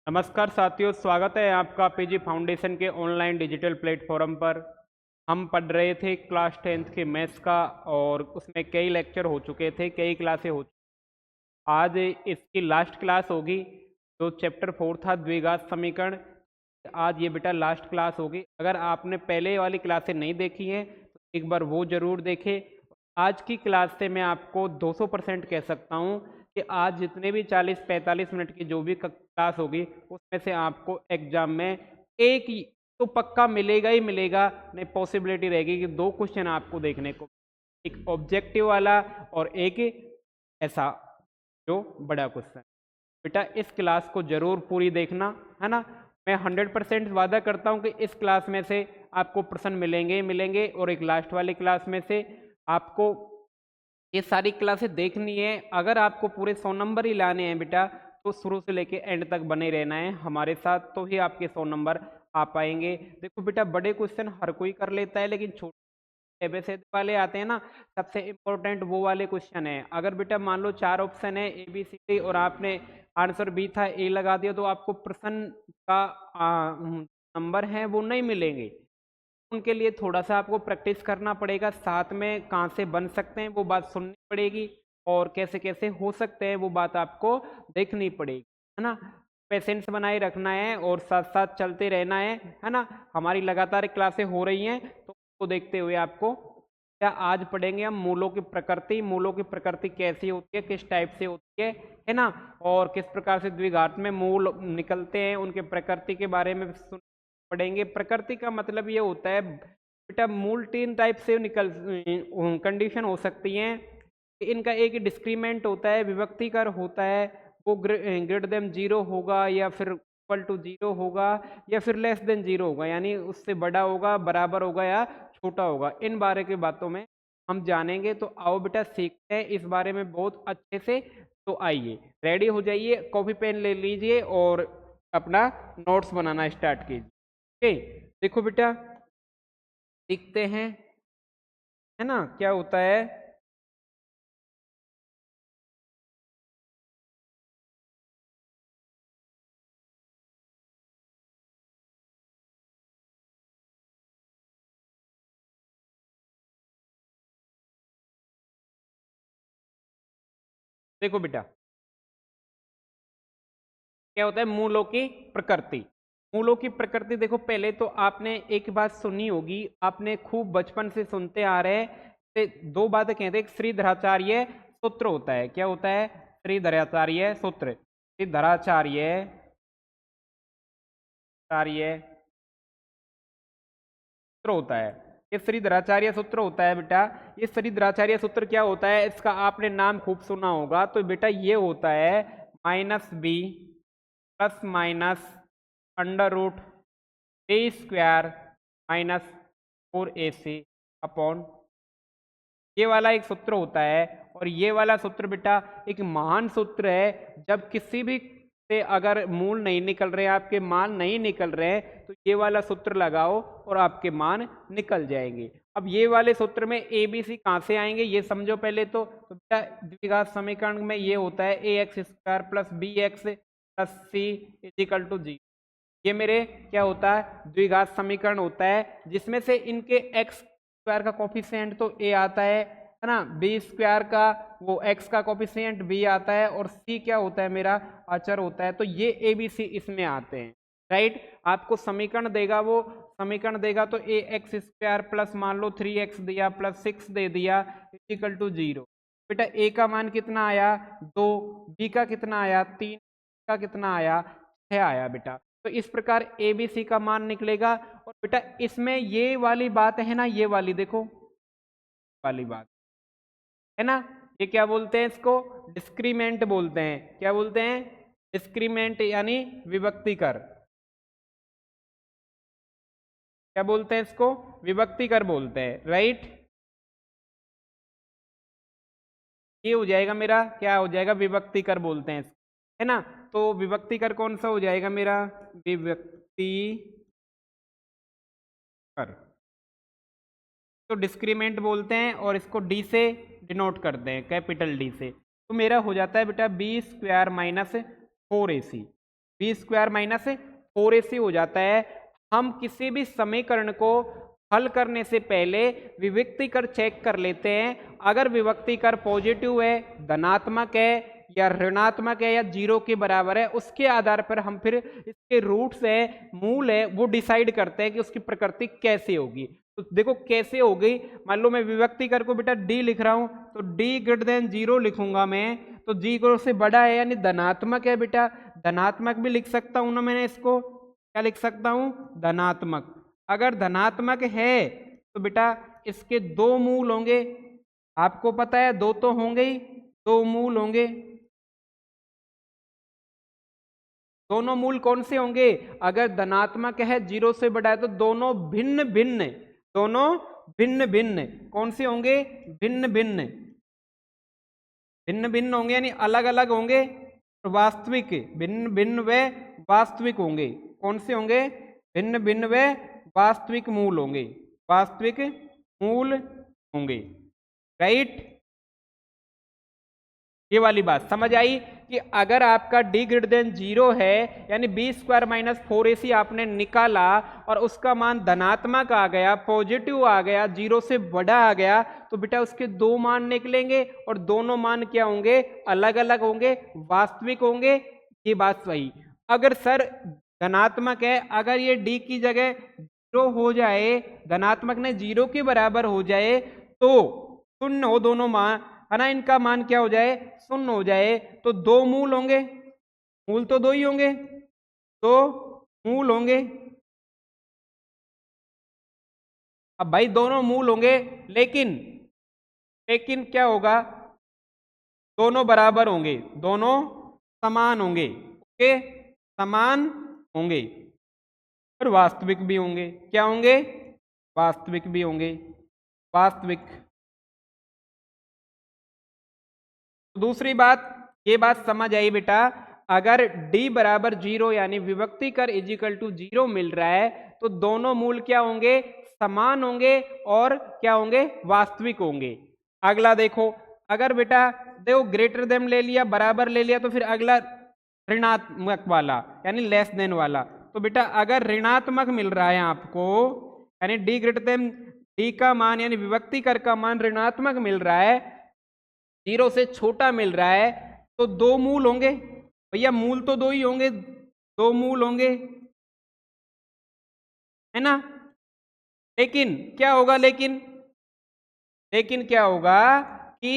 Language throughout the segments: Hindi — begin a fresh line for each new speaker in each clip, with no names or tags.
नमस्कार साथियों, स्वागत है आपका पीजी फाउंडेशन के ऑनलाइन डिजिटल प्लेटफॉर्म पर। हम पढ़ रहे थे क्लास 10th के मैथ्स का और उसमें कई लेक्चर हो चुके थे, कई क्लासें हो। आज इसकी लास्ट क्लास होगी। जो चैप्टर 4 था द्विघात समीकरण, आज ये बेटा लास्ट क्लास होगी। अगर आपने पहले वाली क्लासें नहीं देखी हैं तो एक बार वो ज़रूर देखें। आज की क्लास से मैं आपको 200% कह सकता हूँ कि आज जितने भी 40-45 मिनट की जो भी क्लास होगी उसमें से आपको एग्जाम में एक ही तो पक्का मिलेगा ही मिलेगा, नहीं पॉसिबिलिटी रहेगी कि 2 क्वेश्चन आपको देखने को, एक ऑब्जेक्टिव वाला और एक ऐसा जो बड़ा क्वेश्चन। बेटा इस क्लास को जरूर पूरी देखना, है ना। मैं 100% वादा करता हूँ कि इस क्लास में से आपको प्रश्न मिलेंगे ही मिलेंगे और एक लास्ट वाली क्लास में से आपको ये सारी क्लासें देखनी है। अगर आपको पूरे 100 नंबर ही लाने हैं बेटा तो शुरू से लेके एंड तक बने रहना है हमारे साथ, तो ही आपके 100 नंबर आ पाएंगे। देखो बेटा, बड़े क्वेश्चन हर कोई कर लेता है, लेकिन छोटे एबीसीडी वाले आते हैं ना, सबसे इम्पोर्टेंट वो वाले क्वेश्चन है। अगर बेटा मान लो 4 ऑप्शन है ए बी सी डी और आपने आंसर बी था ए लगा दिया तो आपको प्रश्न का नंबर है वो नहीं मिलेंगे। उनके लिए थोड़ा सा आपको प्रैक्टिस करना पड़ेगा, साथ में कहाँ से बन सकते हैं वो बात सुननी पड़ेगी और कैसे कैसे हो सकते हैं वो बात आपको देखनी पड़ेगी, है ना। पेशेंस बनाए रखना है और साथ साथ चलते रहना है ना। हमारी लगातार क्लासें हो रही हैं तो उसको देखते हुए आपको क्या आज पढ़ेंगे हम मूलों की प्रकृति। मूलों की प्रकृति कैसी होती है, किस टाइप से होती है ना, और किस प्रकार से द्विघात में मूल निकलते हैं, उनके प्रकृति के बारे में पढ़ेंगे। प्रकृति का मतलब ये होता है बेटा मूल 3 टाइप से निकल कंडीशन हो सकती हैं। इनका एक डिस्क्रीमेंट होता है, विभक्तिकर होता है, वो ग्रेटर देन 0 होगा या फिर इक्वल टू 0 होगा या फिर लेस देन 0 होगा, यानी उससे बड़ा होगा, बराबर होगा या छोटा होगा। इन बारे की बातों में हम जानेंगे, तो आओ बेटा सीखते हैं इस बारे में बहुत अच्छे से। तो आइए रेडी हो जाइए, कॉपी पेन ले लीजिए और अपना नोट्स बनाना स्टार्ट कीजिए। ओके, देखो बेटा सीखते हैं, है ना, क्या होता है। देखो बेटा क्या होता है मूलों की प्रकृति। मूलों की प्रकृति देखो, पहले तो आपने एक बात सुनी होगी, आपने खूब बचपन से सुनते आ रहे हैं। से 2 बातें कहते हैं, एक श्रीधराचार्य सूत्र होता है। क्या होता है? श्रीधराचार्य सूत्र। श्रीधराचार्य कार्य सूत्र होता है। ये श्रीधराचार्य सूत्र होता है बेटा। ये श्रीधराचार्य सूत्र क्या होता है, इसका आपने नाम खूब सुना होगा। तो बेटा ये होता है -b plus minus under root A square minus 4ac upon, ये वाला एक सूत्र होता है। और ये वाला सूत्र बेटा एक महान सूत्र है। जब किसी भी से अगर मूल नहीं निकल रहे, आपके मान नहीं निकल रहे हैं, तो ये वाला सूत्र लगाओ और आपके मान निकल जाएंगे। अब ये वाले सूत्र में ए बी सी कहाँ से आएंगे ये समझो पहले तो बेटा द्विघात समीकरण में ये होता है A X square plus B x plus C is equal to जी। ये मेरे क्या होता है, द्विघात समीकरण होता है, जिसमें से इनके एक्स स्क्वायर का कोफिशिएंट तो ए आता है ना, बी स्क्वायर का वो एक्स का कोफिशिएंट बी आता है और सी क्या होता है, मेरा अचर होता है। तो ये ए बी सी इसमें आते हैं, राइट। आपको समीकरण देगा, वो समीकरण देगा तो ए एक्स स्क्वायर प्लस मान लो 3x दिया प्लस 6 दे दिया इक्वल टू 0। बेटा ए का मान कितना आया 2, बी का कितना आया 3, का कितना आया 6 आया बेटा। तो इस प्रकार ए बी सी का मान निकलेगा। और बेटा इसमें ये वाली बात है ना, ये वाली देखो वाली बात है ना, ये क्या बोलते हैं, इसको डिस्क्रीमेंट बोलते हैं। क्या बोलते हैं? डिस्क्रीमेंट यानी विभक्तिकर। क्या बोलते हैं इसको? विभक्तिकर बोलते हैं, राइट। ये हो जाएगा मेरा, क्या हो जाएगा, विभक्तिकर बोलते हैं इसको, है ना। तो विभक्तिकर कौन सा हो जाएगा मेरा, विभक्तिकर। तो डिस्क्रीमेंट बोलते हैं और इसको डी से डिनोट करते हैं, कैपिटल डी से। तो मेरा हो जाता है बेटा b square minus 4ac। B square minus 4ac हो जाता है। हम किसी भी समीकरण को हल करने से पहले विभक्तिकर चेक कर लेते हैं। अगर विभक्तिकर पॉजिटिव है, धनात्मक है या ऋणात्मक है या जीरो के बराबर है, उसके आधार पर हम फिर इसके रूट्स है, मूल है, वो डिसाइड करते हैं कि उसकी प्रकृति कैसे होगी। तो देखो कैसे हो गई। मान लो मैं विभक्तिकर को बेटा डी लिख रहा हूं, तो डी ग्रेटर देन जीरो लिखूंगा मैं, तो जीरो से बड़ा है यानी धनात्मक है बेटा, धनात्मक भी लिख सकता हूं ना मैंने इसको, क्या लिख सकता हूं, धनात्मक। अगर धनात्मक है तो बेटा इसके दो मूल होंगे, आपको पता है दो तो होंगे ही, दो मूल होंगे। दोनों मूल कौन से होंगे, अगर धनात्मक है जीरो से बड़ा है तो दोनों भिन्न भिन्न, दोनों भिन्न भिन्न कौन से होंगे, भिन्न भिन्न, भिन्न भिन्न होंगे यानी अलग अलग होंगे। वास्तविक, भिन्न भिन्न व वास्तविक होंगे, कौन से होंगे, भिन्न भिन्न व वास्तविक मूल होंगे, वास्तविक मूल होंगे, राइट। ये वाली बात समझ आई कि अगर आपका डी ग्रेटर देन जीरो है यानी बी स्क्वायर माइनस 4ac आपने निकाला और उसका मान धनात्मक आ गया, पॉजिटिव आ गया, जीरो से बड़ा आ गया, तो बेटा उसके दो मान निकलेंगे और दोनों मान क्या होंगे, अलग अलग होंगे, वास्तविक होंगे। ये बात सही। अगर सर धनात्मक है, अगर ये डी की जगह जीरो हो जाए, धनात्मक ने जीरो के बराबर हो जाए तो शून्य हो दोनों मान, है ना, इनका मान क्या हो जाए, शून्य हो जाए, तो दो मूल होंगे, मूल तो दो ही होंगे, दो मूल होंगे। अब भाई दोनों मूल होंगे, लेकिन लेकिन क्या होगा, दोनों बराबर होंगे, दोनों समान होंगे, ओके, समान होंगे और वास्तविक भी होंगे। क्या होंगे, वास्तविक भी होंगे, वास्तविक। दूसरी बात, ये बात समझ आई बेटा, अगर d बराबर जीरो यानी विभक्तिकर इजिकल टू जीरो मिल रहा है तो दोनों मूल क्या होंगे, समान होंगे और क्या होंगे, वास्तविक होंगे। अगला देखो, अगर बेटा देखो ग्रेटर देन ले लिया, बराबर ले लिया, तो फिर अगला ऋणात्मक वाला यानी लेस देन वाला। तो बेटा अगर ऋणात्मक मिल रहा है आपको, यानी डी ग्रेटर देन डी का मान यानी विभक्तिकर का मान ऋणात्मक मिल रहा है, जीरो से छोटा मिल रहा है, तो दो मूल होंगे भैया, मूल तो दो ही होंगे, दो मूल होंगे, है ना। लेकिन क्या होगा, लेकिन क्या होगा कि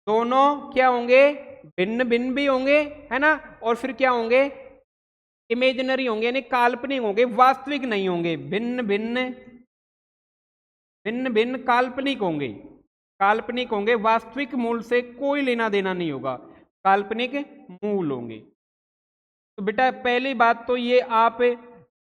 दोनों क्या होंगे, भिन्न भिन्न भी होंगे, है ना, और फिर क्या होंगे, इमेजिनरी होंगे यानी काल्पनिक होंगे, वास्तविक नहीं होंगे, भिन्न भिन्न, भिन्न भिन्न काल्पनिक होंगे, काल्पनिक होंगे, वास्तविक मूल से कोई लेना देना नहीं होगा, काल्पनिक मूल होंगे। तो बेटा पहली बात तो ये आप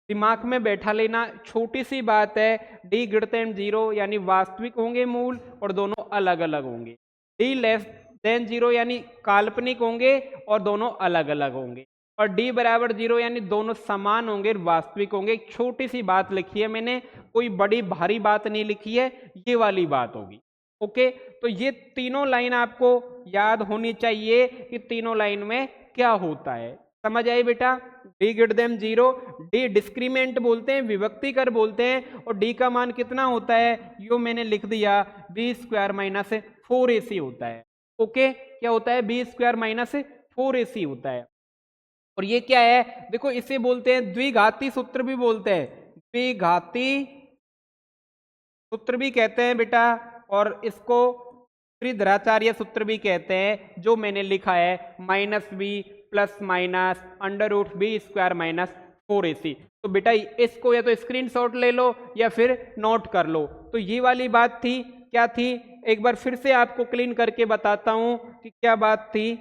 दिमाग में बैठा लेना, छोटी सी बात है, डी ग्रेटर देन जीरो यानी वास्तविक होंगे मूल और दोनों अलग अलग होंगे, डी लेस देन जीरो यानी काल्पनिक होंगे और दोनों अलग अलग होंगे, और डी बराबर जीरो यानी दोनों समान होंगे, वास्तविक होंगे। एक छोटी सी बात लिखी है मैंने, कोई बड़ी भारी बात नहीं लिखी है, ये वाली बात होगी, ओके। तो ये तीनों लाइन आपको याद होनी चाहिए कि तीनों लाइन में क्या होता है, समझ आई बेटा। D greater than zero, D discriminant बोलते हैं, विभक्तिकर बोलते हैं, और डी का मान कितना होता है, यो मैंने लिख दिया, बी स्क्वायर माइनस 4ac होता है, ओके। क्या होता है, बी स्क्वायर माइनस 4ac होता है। और ये क्या है, देखो इसे बोलते हैं द्विघाती सूत्र भी बोलते हैं, द्विघाती सूत्र भी कहते हैं बेटा, और इसको त्रिधराचार्य सूत्र भी कहते हैं, जो मैंने लिखा है minus b plus minus under root b square minus 4ac। तो बेटा इसको या तो स्क्रीनशॉट ले लो या फिर नोट कर लो। तो ये वाली बात थी, क्या थी, एक बार फिर से आपको क्लीन करके बताता हूं कि क्या बात थी।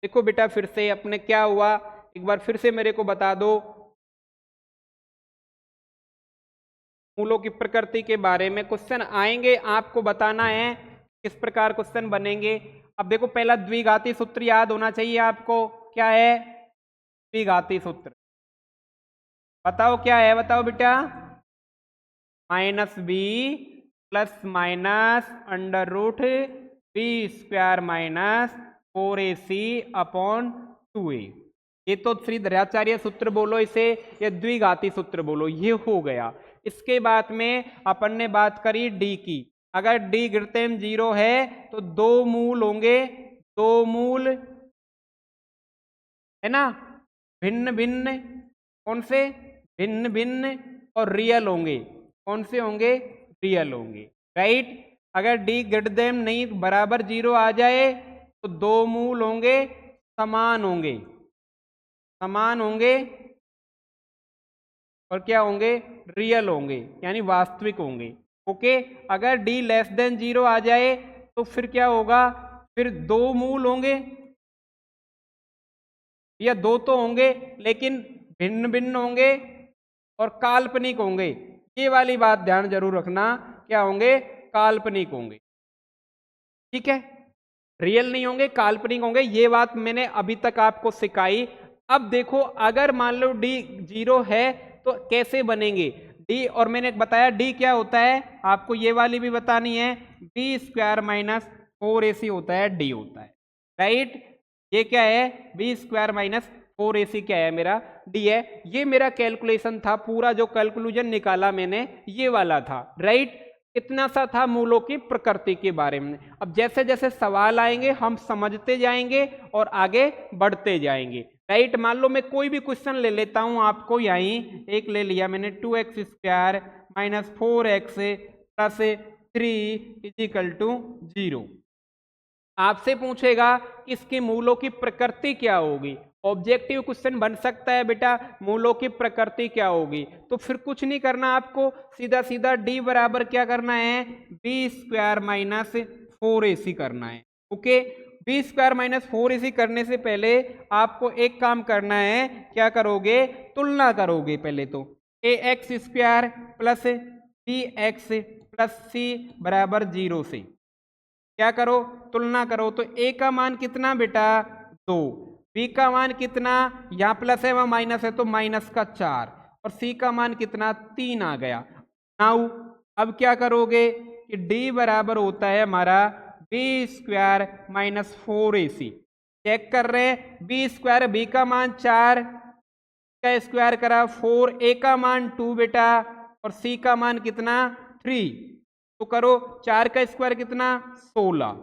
देखो बेटा फिर से अपने क्या हुआ, एक बार फिर से मेरे को बता दो, मूलों की प्रकृति के बारे में क्वेश्चन आएंगे, आपको बताना है किस प्रकार क्वेश्चन बनेंगे। अब देखो पहला द्विघाती सूत्र याद होना चाहिए आपको, क्या है द्विघाती सूत्र, बताओ क्या है, बताओ बेटा। Minus b plus minus under root b square minus 4ac upon 2a। ये तो श्रीधराचार्य सूत्र बोलो इसे, या द्विघाती सूत्र बोलो, ये हो गया। इसके बाद में अपन ने बात करी डी की। अगर डी ग्रेटर देन 0 है तो दो मूल होंगे, दो मूल है ना, भिन्न भिन्न, कौन से, भिन्न भिन्न और रियल होंगे। कौन से होंगे, रियल होंगे, राइट। अगर डी ग्रेटर देन नहीं बराबर 0 आ जाए तो दो मूल होंगे, समान होंगे, समान होंगे और क्या होंगे, रियल होंगे, यानी वास्तविक होंगे। ओके। अगर डी लेस देन 0 आ जाए तो फिर क्या होगा, फिर दो मूल होंगे, या दो तो होंगे लेकिन भिन्न भिन्न होंगे और काल्पनिक होंगे। ये वाली बात ध्यान जरूर रखना, क्या होंगे, काल्पनिक होंगे, ठीक है। रियल नहीं होंगे, काल्पनिक होंगे। ये बात मैंने अभी तक आपको सिखाई। अब देखो, अगर मान लो डी 0 है तो कैसे बनेंगे डी, और मैंने बताया डी क्या होता है, आपको ये वाली भी बतानी है, बी स्क्वायर माइनस 4ac होता है, डी होता है, राइट। ये क्या है, बी स्क्वायर माइनस 4ac क्या है, मेरा डी है। ये मेरा कैलकुलेशन था, पूरा जो कैलकुलेशन निकाला मैंने ये वाला था, राइट। इतना सा था मूलों की प्रकृति के बारे में। अब जैसे जैसे सवाल आएंगे हम समझते जाएंगे और आगे बढ़ते जाएंगे, राइट। मान लो मैं कोई भी क्वेश्चन ले लेता हूं, आपको यहीं एक ले लिया मैंने, 2x square minus 4x plus 3 equal to 0। आपसे पूछेगा कि इसके मूलों की प्रकृति क्या होगी। ऑब्जेक्टिव क्वेश्चन बन सकता है बेटा, मूलों की प्रकृति क्या होगी। तो फिर कुछ नहीं करना, आपको सीधा सीधा डी बराबर क्या करना है, बी स्क्वायर माइनस 4ac करना है। Okay. B square minus 4ac करने से पहले आपको एक काम करना है, क्या करोगे, तुलना करोगे पहले तो, ax square plus bx plus c बराबर 0 से क्या करो, तुलना करो। तो a का मान कितना बेटा, 2, b का मान कितना, यहाँ प्लस है वहाँ माइनस है तो माइनस का 4, और c का मान कितना, 3 आ गया। नाउ अब क्या करोगे कि d बराबर होता है हमारा B square minus 4ac। Check कर रहे हैं, बी स्क्वायर, बी का मान 4 का स्क्वायर करा 4, a का मान 2 बेटा, और c का मान कितना, 3। तो करो 4 का स्क्वायर कितना, 16,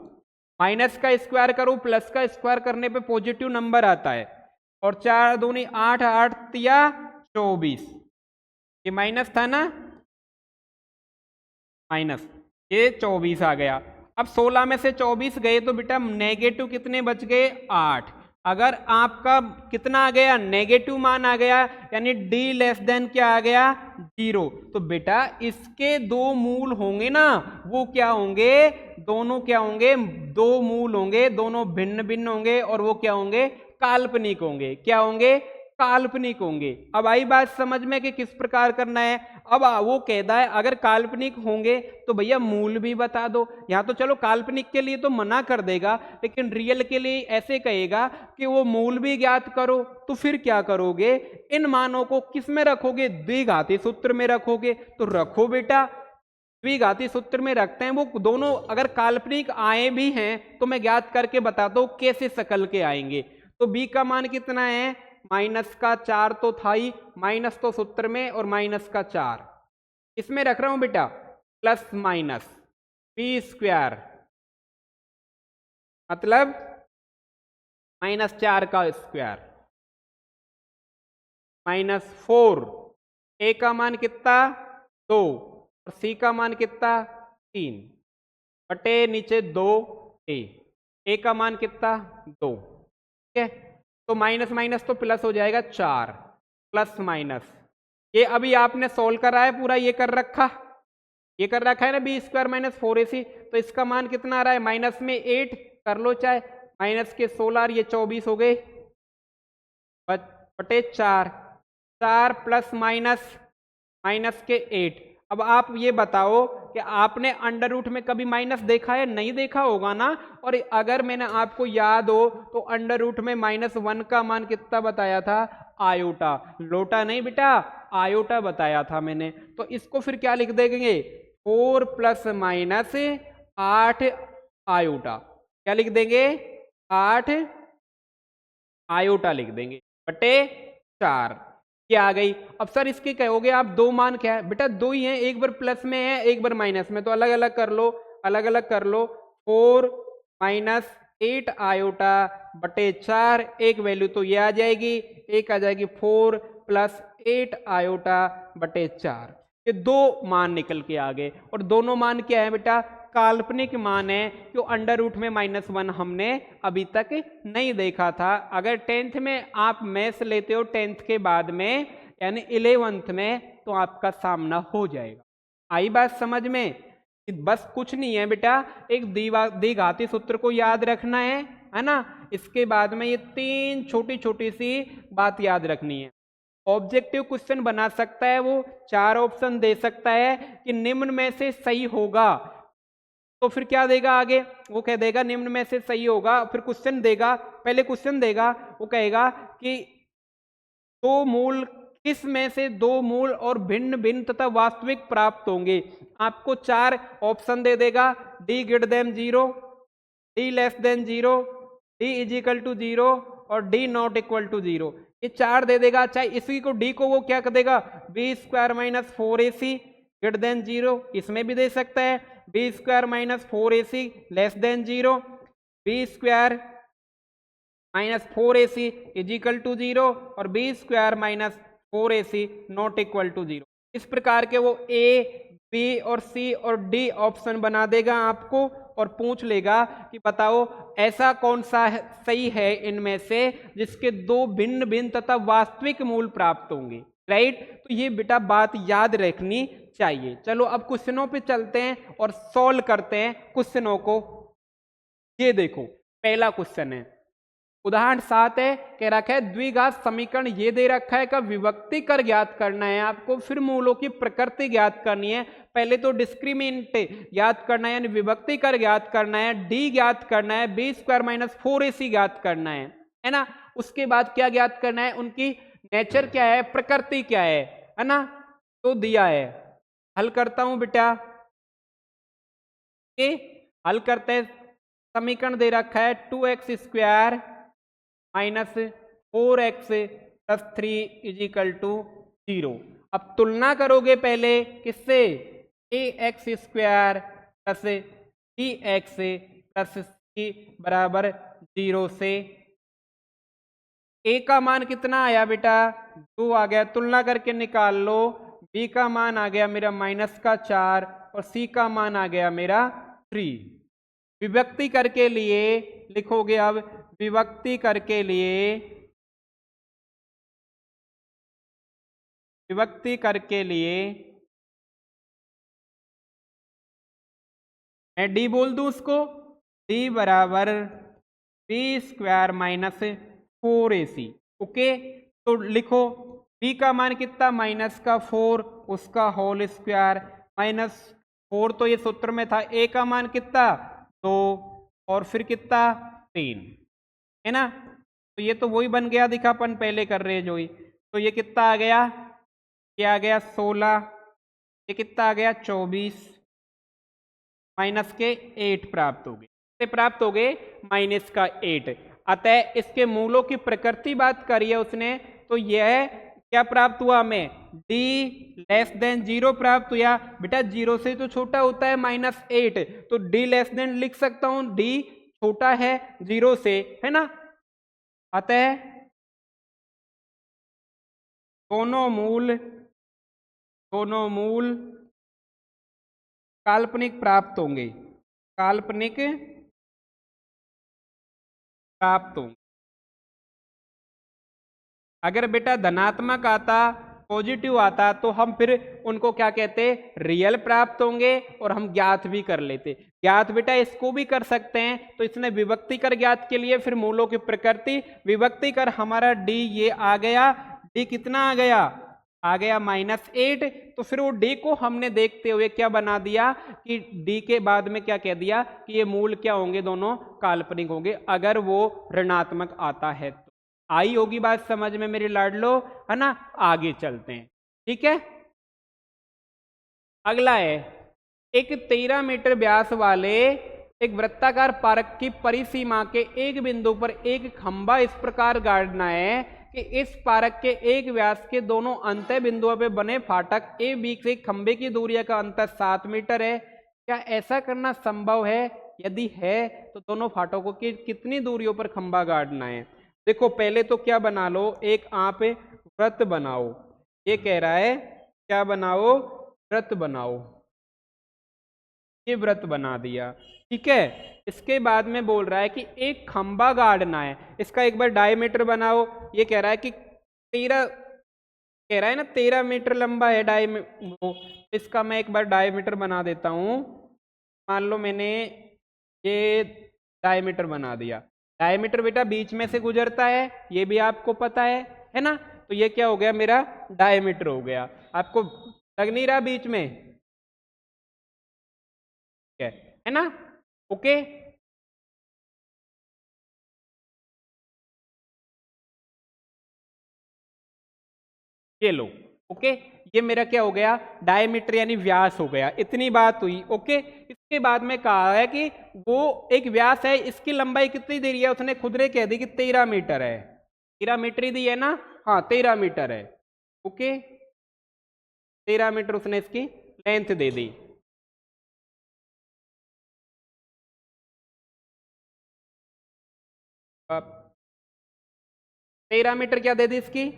माइनस का स्क्वायर करो, प्लस का स्क्वायर करने पे पॉजिटिव नंबर आता है, और 4 दूनी 8, 8 तिया 24, ये माइनस था ना, माइनस, ये 24 आ गया। अब 16 में से 24 गए तो बेटा नेगेटिव कितने बच गए, 8। अगर आपका कितना आ गया, नेगेटिव मान आ गया, यानी डी लेस देन क्या आ गया, 0। तो बेटा इसके दो मूल होंगे ना, वो क्या होंगे, दोनों क्या होंगे, दो मूल होंगे, दोनों भिन्न भिन्न होंगे, और वो क्या होंगे, काल्पनिक होंगे। क्या होंगे, काल्पनिक होंगे। अब आई बात समझ में कि किस प्रकार करना है। अब वो कहता है अगर काल्पनिक होंगे तो भैया मूल भी बता दो। यहाँ तो चलो काल्पनिक के लिए तो मना कर देगा, लेकिन रियल के लिए ऐसे कहेगा कि वो मूल भी ज्ञात करो। तो फिर क्या करोगे, इन मानों को किस में रखोगे, द्विघाती सूत्र में रखोगे। तो रखो बेटा, द्विघाती सूत्र में रखते हैं। वो दोनों अगर काल्पनिक आए भी हैं तो मैं ज्ञात करके बताता हूं कैसे सकल के आएंगे। तो b का मान कितना है, माइनस का 4 तो था ही, माइनस तो सूत्र में, और माइनस का 4 इसमें रख रहा हूं बेटा, प्लस माइनस बी स्क्वायर मतलब माइनस 4 का स्क्वायर माइनस 4, a का मान कितना, 2, और c का मान कितना, 3 बटे नीचे 2a का मान कितना, 2। ठीक है, तो माइनस माइनस तो प्लस हो जाएगा, 4 प्लस माइनस। ये अभी आपने सोल्व करा है पूरा, ये कर रखा है ना, बी स्क्वायर माइनस 4ac। तो इसका मान कितना आ रहा है, माइनस में 8 कर लो चाहे, माइनस के 16, ये 24 हो गए बटे 4 प्लस माइनस के 8। अब आप ये बताओ कि आपने अंडर रूट में कभी माइनस देखा है, नहीं देखा होगा ना। और अगर मैंने आपको याद हो तो अंडर रूट में -1 का मान कितना बताया था, आयोटा, लोटा नहीं बेटा, आयोटा बताया था मैंने। तो इसको फिर क्या लिख देंगे, 4 प्लस माइनस 8 आयोटा, क्या लिख देंगे, 8 आयोटा लिख देंगे बटे 4। क्या आ गई। अब सर इसके कहोगे आप दो मान क्या है, बेटा दो ही हैं, एक बार प्लस में है एक बार माइनस में, तो अलग अलग कर लो, अलग अलग कर लो। 4 माइनस 8 आयोटा बटे 4, एक वैल्यू तो ये आ जाएगी, एक आ जाएगी 4 प्लस 8 आयोटा बटे 4। ये दो मान निकल के आ गए, और दोनों मान क्या है बेटा, काल्पनिक मान है, जो अंडर रूट में -1 हमने अभी तक नहीं देखा था। अगर 10th में आप मैथ्स लेते हो 10th के बाद में यानी 11th में, तो आपका सामना हो जाएगा। आई बात समझ में, बस कुछ नहीं है बेटा, एक द्विघाती सूत्र को याद रखना है ना। इसके बाद में ये 3 छोटी छोटी सी बात याद रखनी है। ऑब्जेक्टिव क्वेश्चन बना सकता है वो, 4 ऑप्शन दे सकता है कि निम्न में से सही होगा, तो फिर क्या देगा आगे, वो कह देगा निम्न में से सही होगा, फिर क्वेश्चन देगा, पहले क्वेश्चन देगा, वो कहेगा कि दो मूल किस में से दो मूल और भिन्न भिन्न तथा वास्तविक प्राप्त होंगे। आपको 4 ऑप्शन दे देगा, d greater than 0, d less than 0, d is equal to 0 और डी नॉट इक्वल टू 0। ये 4 दे देगा। चाहे इसी को डी को वो क्या कर देगा, b square minus 4ac greater than 0, इसमें भी दे सकता है, b square minus 4ac less than 0, b square minus 4ac is equal to 0 और b square minus 4ac not equal to 0। इस प्रकार के वो ए, बी और सी और डी ऑप्शन बना देगा आपको, और पूछ लेगा कि बताओ ऐसा कौन सा सही है इनमें से जिसके दो भिन्न भिन्न तथा वास्तविक मूल प्राप्त होंगे, राइट। तो ये बेटा बात याद रखनी चाहिए। चलो अब क्वेश्चनों पे चलते हैं और सॉल्व करते हैं क्वेश्चनों को। ये देखो पहला क्वेश्चन है, उदाहरण 7 है, कह रखा है द्विघात समीकरण ये दे रखा है का विभक्ति कर ज्ञात करना है आपको, फिर मूलों की प्रकृति ज्ञात करनी है। पहले तो डिस्क्रिमिनेंट ज्ञात करना है यानी विभक्ति कर ज्ञात करना है, डी ज्ञात करना है, बी स्क्वायर माइनस 4ac ज्ञात करना है ना। उसके बाद क्या ज्ञात करना है, उनकी नेचर क्या है, प्रकृति क्या है ना, तो दिया है। हल करता हूं बेटा, हल करते हैं। समीकरण दे रखा है 2x square minus 4x plus 3 is equal to 0। अब तुलना करोगे पहले किससे, ax square plus bx plus c बराबर 0 से। a का मान कितना आया बेटा, 2 आ गया, तुलना करके निकाल लो। b का मान आ गया मेरा -4 और c का मान आ गया मेरा 3। विभक्ति करके लिए लिखोगे, अब विभक्ति करके लिए, विभक्ति करके लिए मैं डी बोल दूं उसको, डी बराबर B square minus 4ac। Okay, तो लिखो b का मान कितना, -4 उसका होल स्क्वायर -4, तो ये सूत्र में था। a का मान कितना 2 और फिर कितना 3 है ना, तो ये तो वही बन गया दिखापन पहले कर रहे जो ही। तो ये कितना आ गया, ये आ गया 16, ये कितना आ गया 24, माइनस के 8 प्राप्त हो गए। से प्राप्त हो गए -8। अतः इसके मूलों की प्रकृति बात करिए उसने, तो यह क्या प्राप्त हुआ हमें, d लेस देन 0 प्राप्त हुआ। बेटा 0 से तो छोटा होता है -8, तो d लेस देन लिख सकता हूं, d छोटा है 0 से, है ना। अतः दोनों मूल काल्पनिक प्राप्त होंगे, काल्पनिक प्राप्त होंगे। अगर बेटा धनात्मक आता, पॉजिटिव आता, तो हम फिर उनको क्या कहते, रियल प्राप्त होंगे और हम ज्ञात भी कर लेते। ज्ञात बेटा इसको भी कर सकते हैं, तो इसने विभक्ति कर ज्ञात के लिए फिर मूलों की प्रकृति, विभक्ति कर हमारा d ये आ गया, d कितना आ गया -8। तो फिर वो d को हमने देखते हुए क्या बना दिया कि d के बाद में क्या कह दिया कि ये मूल क्या होंगे, दोनों काल्पनिक होंगे, अगर वो ऋणात्मक आता है तो। आई होगी बात समझ में मेरे लाडलो, है ना। आगे चलते हैं, ठीक है। अगला है, एक 13 मीटर व्यास वाले एक वृत्ताकार पार्क की परिसीमा के एक बिंदु पर एक खंभा इस प्रकार गाड़ना है कि इस पार्क के एक व्यास के दोनों अंत बिंदुओं पर बने फाटक ए बी से खंभे की दूरी का अंतर 7 मीटर है। क्या ऐसा करना संभव है? यदि है तो दोनों फाटकों की कितनी दूरियों पर खंभा गाड़ना है? देखो पहले तो क्या बना लो, एक आप वृत्त बनाओ। ये कह रहा है क्या बनाओ? वृत्त बनाओ। ये वृत्त बना दिया, ठीक है। इसके बाद में बोल रहा है कि एक खंभा गाड़ना है, इसका एक बार डायमीटर बनाओ। ये कह रहा है कि 13, कह रहा है ना 13 मीटर लंबा है डायमीटर, इसका मैं एक बार डायमीटर बना देता हूं। मान लो मैंने ये डायमीटर बना दिया। डायमीटर बेटा बीच में से गुजरता है, ये भी आपको पता है ना। तो ये क्या हो गया? मेरा डायमीटर हो गया। आपको लग नहीं रहा बीच में? है ना, ओके। ये लो, ओके। ये मेरा क्या हो गया? डायमीटर यानी व्यास हो गया। इतनी बात हुई, ओके। इसके बाद में कहा है कि वो एक व्यास है, इसकी लंबाई कितनी दे रही है? उसने खुद ने कह दी कि 13 मीटर है। 13 मीटर ही दी है ना, हाँ 13 मीटर है, ओके। 13 मीटर उसने इसकी लेंथ दे दी। अब 13 मीटर क्या दे दी इसकी?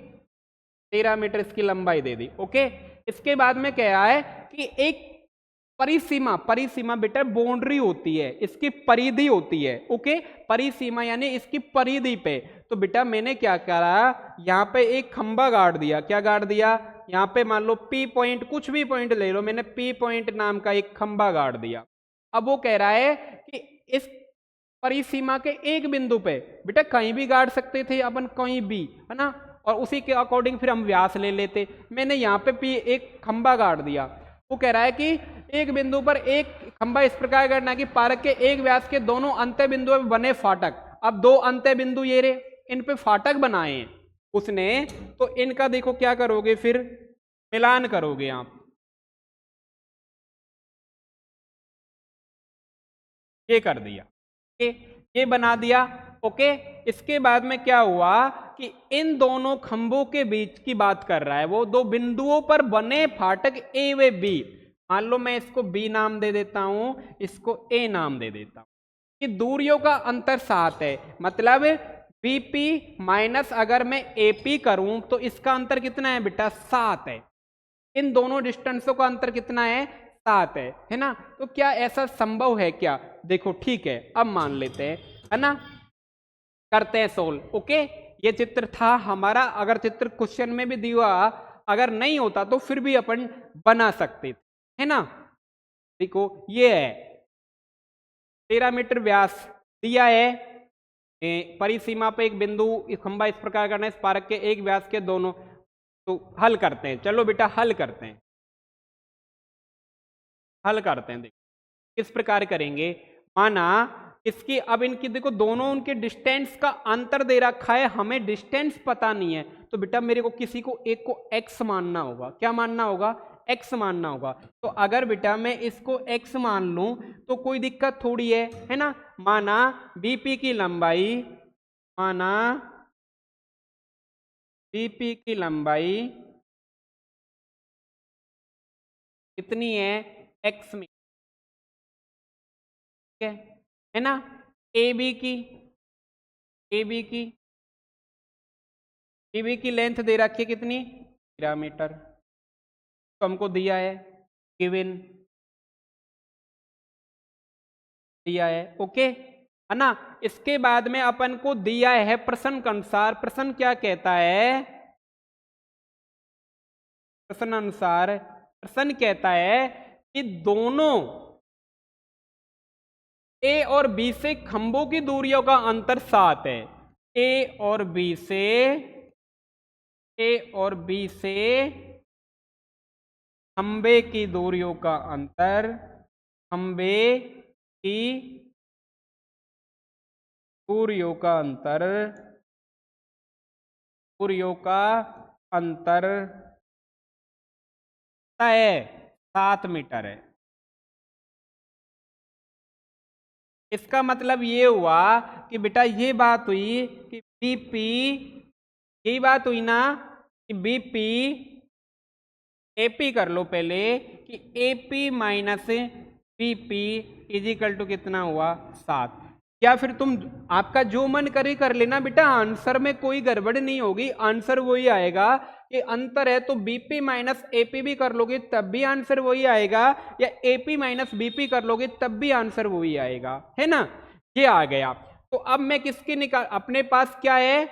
13 मीटर इसकी लंबाई दे दी, ओके। इसके बाद में कह रहा है कि एक परिसीमा, परिसीमा बेटा बाउंड्री होती है, इसकी परिधि होती है, ओके। परिसीमा यानी इसकी परिधि पे। तो बेटा मैंने क्या करा, यहाँ पे एक खंबा गाड़ दिया। क्या गाड़ दिया? यहाँ पे मान लो पी पॉइंट, कुछ भी पॉइंट ले लो, मैंने पी पॉइंट नाम का एक खंबा गाड़ दिया। अब वो कह रहा है कि इस परिसीमा के एक बिंदु पे बेटा कहीं भी गाड़ सकते थे अपन, कहीं भी, है ना। और उसी के अकॉर्डिंग फिर हम व्यास ले लेते। मैंने यहाँ पे पी एक खंबा गाड़ दिया। वो कह रहा है कि एक बिंदु पर एक खंबा इस प्रकार गाड़ना कि पार्क के एक व्यास के दोनों अंत्य बिंदुओं में बने फाटक। अब दो अंत्य बिंदु ये रे, इन पे फाटक बनाए हैं उसने, तो इनका देखो क्या करोगे, फिर मिलान करोगे आप। ये कर दिया, ये बना दिया, ओके। इसके बाद में क्या हुआ कि इन दोनों खंभों के बीच की बात कर रहा है वो, दो बिंदुओं पर बने फाटक ए व बी। मान लो मैं इसको बी नाम दे देता हूं, इसको ए नाम दे देता हूं, कि दूरियों का अंतर 7 है। मतलब बीपी माइनस अगर मैं एपी करूं तो इसका अंतर कितना है बेटा? 7 है। इन दोनों डिस्टेंसों का अंतर कितना है? 7 है ना। तो क्या ऐसा संभव है क्या? देखो ठीक है, अब मान लेते हैं, है ना, करते हैं सोल्व, ओके। ये चित्र था हमारा, अगर चित्र क्वेश्चन में भी दिया, अगर नहीं होता तो फिर भी अपन बना सकते थे, है ना। देखो ये है 13 मीटर व्यास दिया है, परिसीमा पे एक बिंदु खंबा इस प्रकार करना है, इस पारक के एक व्यास के दोनों। तो हल करते हैं, चलो बेटा हल करते हैं, हल करते हैं। देखो किस प्रकार करेंगे। माना इसकी, अब इनकी देखो दोनों उनके डिस्टेंस का अंतर दे रखा है, हमें डिस्टेंस पता नहीं है, तो बेटा मेरे को किसी को एक को x मानना होगा। क्या मानना होगा? x मानना होगा। तो अगर बेटा मैं इसको x मान लूं तो कोई दिक्कत थोड़ी है ना। माना बीपी की लंबाई, माना बीपी की लंबाई कितनी है? x में, है ना। ए बी की, ए बी की, ए बी की लेंथ दे रखी है कितनी? 13 मीटर, तो हमको दिया है, गिवन दिया है, ओके, है ना। इसके बाद में अपन को दिया है प्रश्न के अनुसार, प्रश्न क्या कहता है? प्रश्न अनुसार, प्रश्न कहता है कि दोनों ए और बी से खंभों की दूरियों का अंतर 7 है। ए और बी से, ए और बी से खंबे की दूरियों का अंतर, खंबे की दूरियों का अंतर दूरियों का अंतर है 7 मीटर है। इसका मतलब ये हुआ कि बेटा ये बात हुई कि बीपी, यही बात हुई ना कि बीपी एपी कर लो पहले कि AP minus BP is equal to कितना हुआ 7। या फिर तुम आपका जो मन करे कर लेना बेटा, आंसर में कोई गड़बड़ नहीं होगी, आंसर वही आएगा कि अंतर है तो बीपी माइनस एपी भी कर लोगे तब भी आंसर वही आएगा, या एपी माइनस बीपी कर लोगे तब भी आंसर वही आएगा, है ना। ये आ गया। तो अब मैं किसकी निकाल, अपने पास क्या है,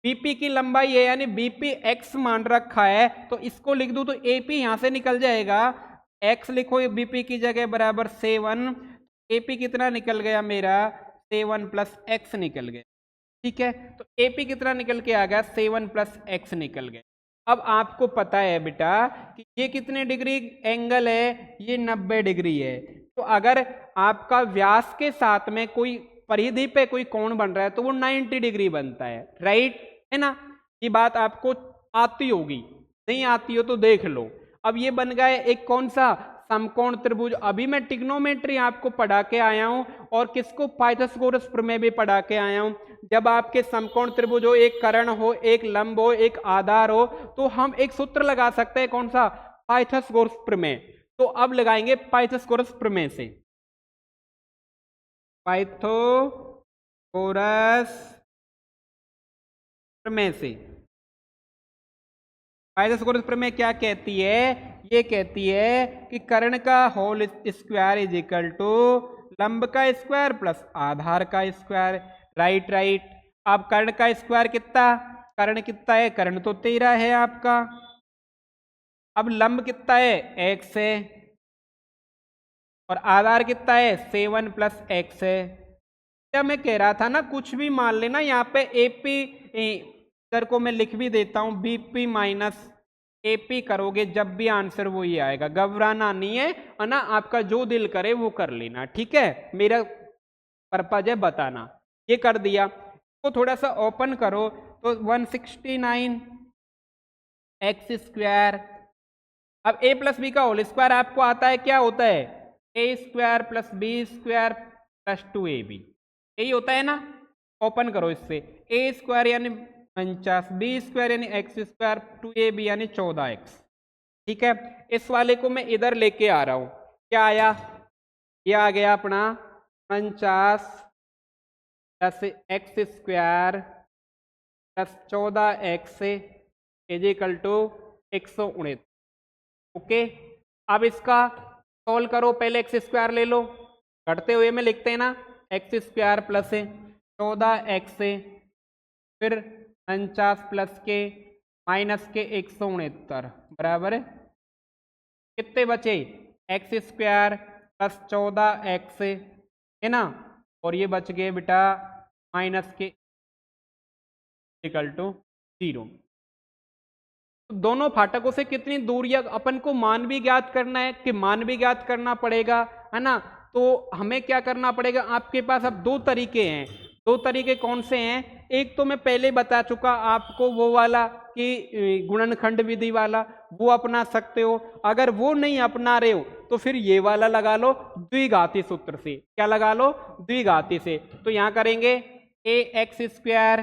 बीपी की लंबाई है यानी बीपी एक्स मान रखा है, तो इसको लिख दूं तो एपी यहां से निकल जाएगा, एक्स लिखो बीपी की जगह बराबर 7, एपी कितना निकल गया मेरा 7 प्लस एक्स निकल गया। ठीक है, तो एपी कितना निकल के आ गया 7 प्लस एक्स निकल गया। अब आपको पता है बेटा कि ये कितने डिग्री एंगल है, ये 90 डिग्री है। तो अगर आपका व्यास के साथ में कोई परिधि पे कोई कोण बन रहा है तो वो 90 डिग्री बनता है, राइट, है ना। ये बात आपको आती होगी, नहीं आती हो तो देख लो। अब ये बन गया एक कौन सा समकोण त्रिभुज। अभी मैं ट्रिग्नोमेट्री आपको पढ़ा के आया हूं और किसको पाइथागोरस प्रमेय भी पढ़ा के आया हूं। जब आपके समकोण त्रिभुज हो, एक कर्ण हो, एक लंब हो, एक आधार हो, तो हम एक सूत्र लगा सकते हैं, कौन सा, पाइथागोरस प्रमेय। तो अब लगाएंगे पाइथागोरस प्रमेय से, पाइथागोरस प्रमेय से। पाइथागोरस प्रमेय क्या कहती है, ये कहती है कि कर्ण का whole square is equal to लंब का स्क्वायर प्लस आधार का स्क्वायर, राइट राइट। अब कर्ण का स्क्वायर कितना, कर्ण कितना है, कर्ण तो 13 है आपका। अब लंब कितना है, x है, और आधार कितना है 7 प्लस एक्स है। क्या मैं कह रहा था ना, कुछ भी मान लेना, यहाँ पे एपी इधर को मैं लिख भी देता हूं, बीपी माइनस एपी करोगे जब भी आंसर वही आएगा, घबराना नहीं है ना, आपका जो दिल करे वो कर लेना, ठीक है, मेरा पर्पज है बताना। ये कर दिया तो थोड़ा सा ओपन करो तो 169 एक्स स्क्वायर। अब ए प्लस बी का होल स्क्वायर आपको आता है, क्या होता है, A square plus B square plus 2ab, यही होता है ना। ओपन करो इससे, ए स्क्वायर यानी 49, बी स्क्वायर यानी एक्स स्क्वायर, 2ab यानी 14x। ठीक है, इस वाले को मैं इधर लेके आ रहा हूं, क्या आया, ये आ गया अपना 49 plus x square plus 14x is equal to 169। Okay, अब इसका सॉल्व करो, पहले एक्स स्क्वायर ले लो, करते हुए में लिखते हैं ना, एक्स स्क्वायर प्लस 14x फिर 49 प्लस के माइनस के 169 बराबर कितने बचे, एक्स स्क्वायर प्लस 14x है ना, और ये बच गए बेटा माइनस के इक्वल टू 0। दोनों फाटकों से कितनी दूरियां अपन को मान भी ज्ञात करना है, कि मान भी ज्ञात करना पड़ेगा, है ना। तो हमें क्या करना पड़ेगा, आपके पास अब दो तरीके हैं। दो तरीके कौन से हैं, एक तो मैं पहले बता चुका आपको वो वाला कि गुणनखंड विधि वाला, वो अपना सकते हो। अगर वो नहीं अपना रहे हो तो फिर ये वाला लगा लो द्विघाती सूत्र से, क्या लगा लो, द्विघाती से। तो यहां करेंगे A X square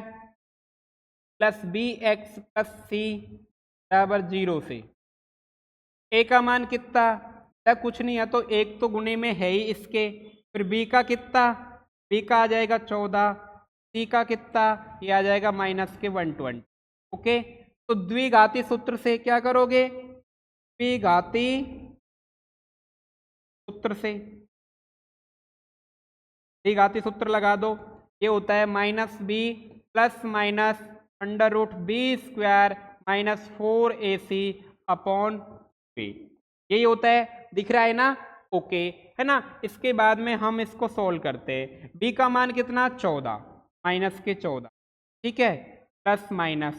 plus B x plus C बराबर 0 से, ए का मान कितना, कुछ नहीं है तो एक तो गुणे में है ही इसके, फिर बी का कितना, बी का आ जाएगा 14, सी का कितना, ये आ जाएगा माइनस के 120। ओके, तो द्विघाती सूत्र से क्या करोगे, द्विघाती सूत्र से, द्विघाती सूत्र लगा दो, ये होता है minus b plus minus under root b square minus 4ac upon b, यही होता है, दिख रहा है ना, ओके, है ना। इसके बाद में हम इसको सोल्व करते हैं, बी का मान कितना 14 माइनस के 14, ठीक है, प्लस माइनस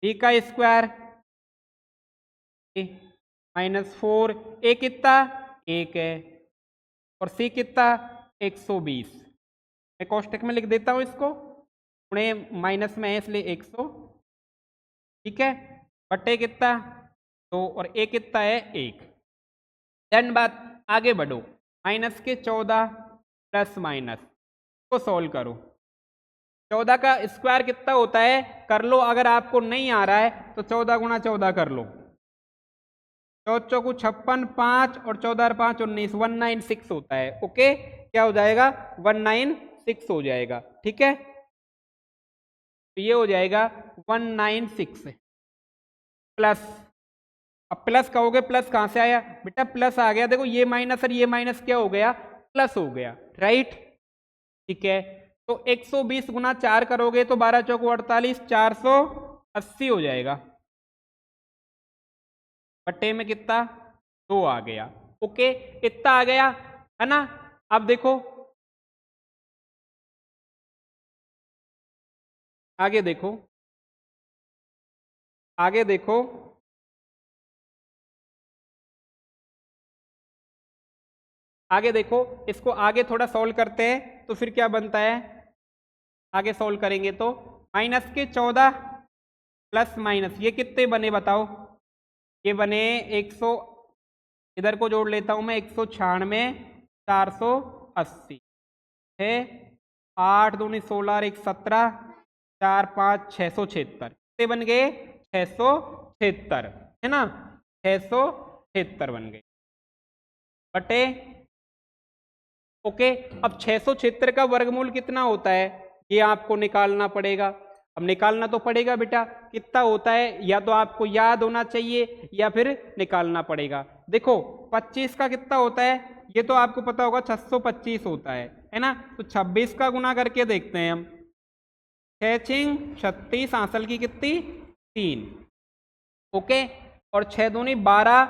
बी का स्क्वायर माइनस 4, ए कितना 1 है, और सी कितना 120। मैं कोष्टक में लिख देता हूं इसको, गुणे माइनस में है इसलिए 100, ठीक है, बटे कितना 2 और ए कितना है 1। देन बात आगे बढ़ो, माइनस के 14 प्लस माइनस को सॉल्व करो। 14 का स्क्वायर कितना होता है कर लो, अगर आपको नहीं आ रहा है तो 14 गुणा 14 कर लो। 14 चौकू 56, 5 और 14 और 5 19, 196 होता है। ओके, क्या हो जाएगा 196 हो जाएगा, ठीक है, तो ये हो जाएगा 196 प्लस, अब प्लस कहोगे प्लस कहां से आया बेटा, प्लस आ गया, देखो ये माइनस और ये माइनस क्या हो गया प्लस हो गया, राइट, ठीक है। तो 120 गुना 4 करोगे तो 12 चौको 48, 480 हो जाएगा, बट्टे में कितना 2 आ गया। ओके, इतना आ गया है ना। अब देखो आगे देखो, आगे देखो, आगे देखो, इसको आगे थोड़ा सॉल्व करते हैं तो फिर क्या बनता है, आगे सॉल्व करेंगे तो माइनस के 14 प्लस माइनस ये कितने बने बताओ, ये बने 100, इधर को जोड़ लेता हूं मैं 196, 480 है, 8 दूनी 16 और 1 17, 4 5 676, कितने बन गए 676 है ना, 676 बन गए बटे। ओके, अब 676 का वर्गमूल कितना होता है ये आपको निकालना पड़ेगा। अब निकालना तो पड़ेगा बेटा, कितना होता है या तो आपको याद होना चाहिए या फिर निकालना पड़ेगा। देखो 25 का कितना होता है ये तो आपको पता होगा, 625 होता है ना, तो 26 का गुना करके देखते हैं हम, 6 छिंग 36, आंसल की कितनी 3, ओके, और 6 दूनी 12,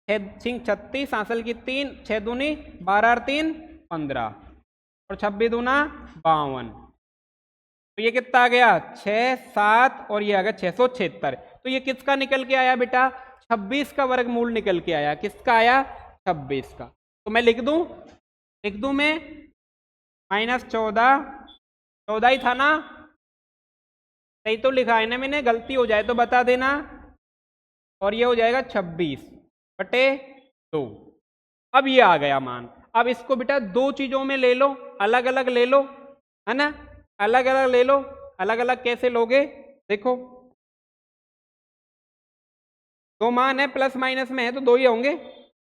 6 छिंग 36, आंसल की 3, 6 दूनी 12 और 3 15 और 26 दूना 52, तो ये कितना आ गया 6 7 और ये आ गया 676। तो ये किसका निकल के आया बेटा, 26 का वर्गमूल निकल के आया, किसका आया 26 का। तो मैं लिख दूं मैं माइनस 14, 14 ही था ना, सही तो लिखा है ना मैंने, गलती हो जाए तो बता देना, और ये हो जाएगा 26 बटे 2। अब ये आ गया मान। अब इसको बेटा दो चीजों में ले लो, अलग अलग ले लो, है ना, अलग अलग ले लो। अलग अलग कैसे लोगे, देखो दो मान है, प्लस माइनस में है तो दो ही होंगे।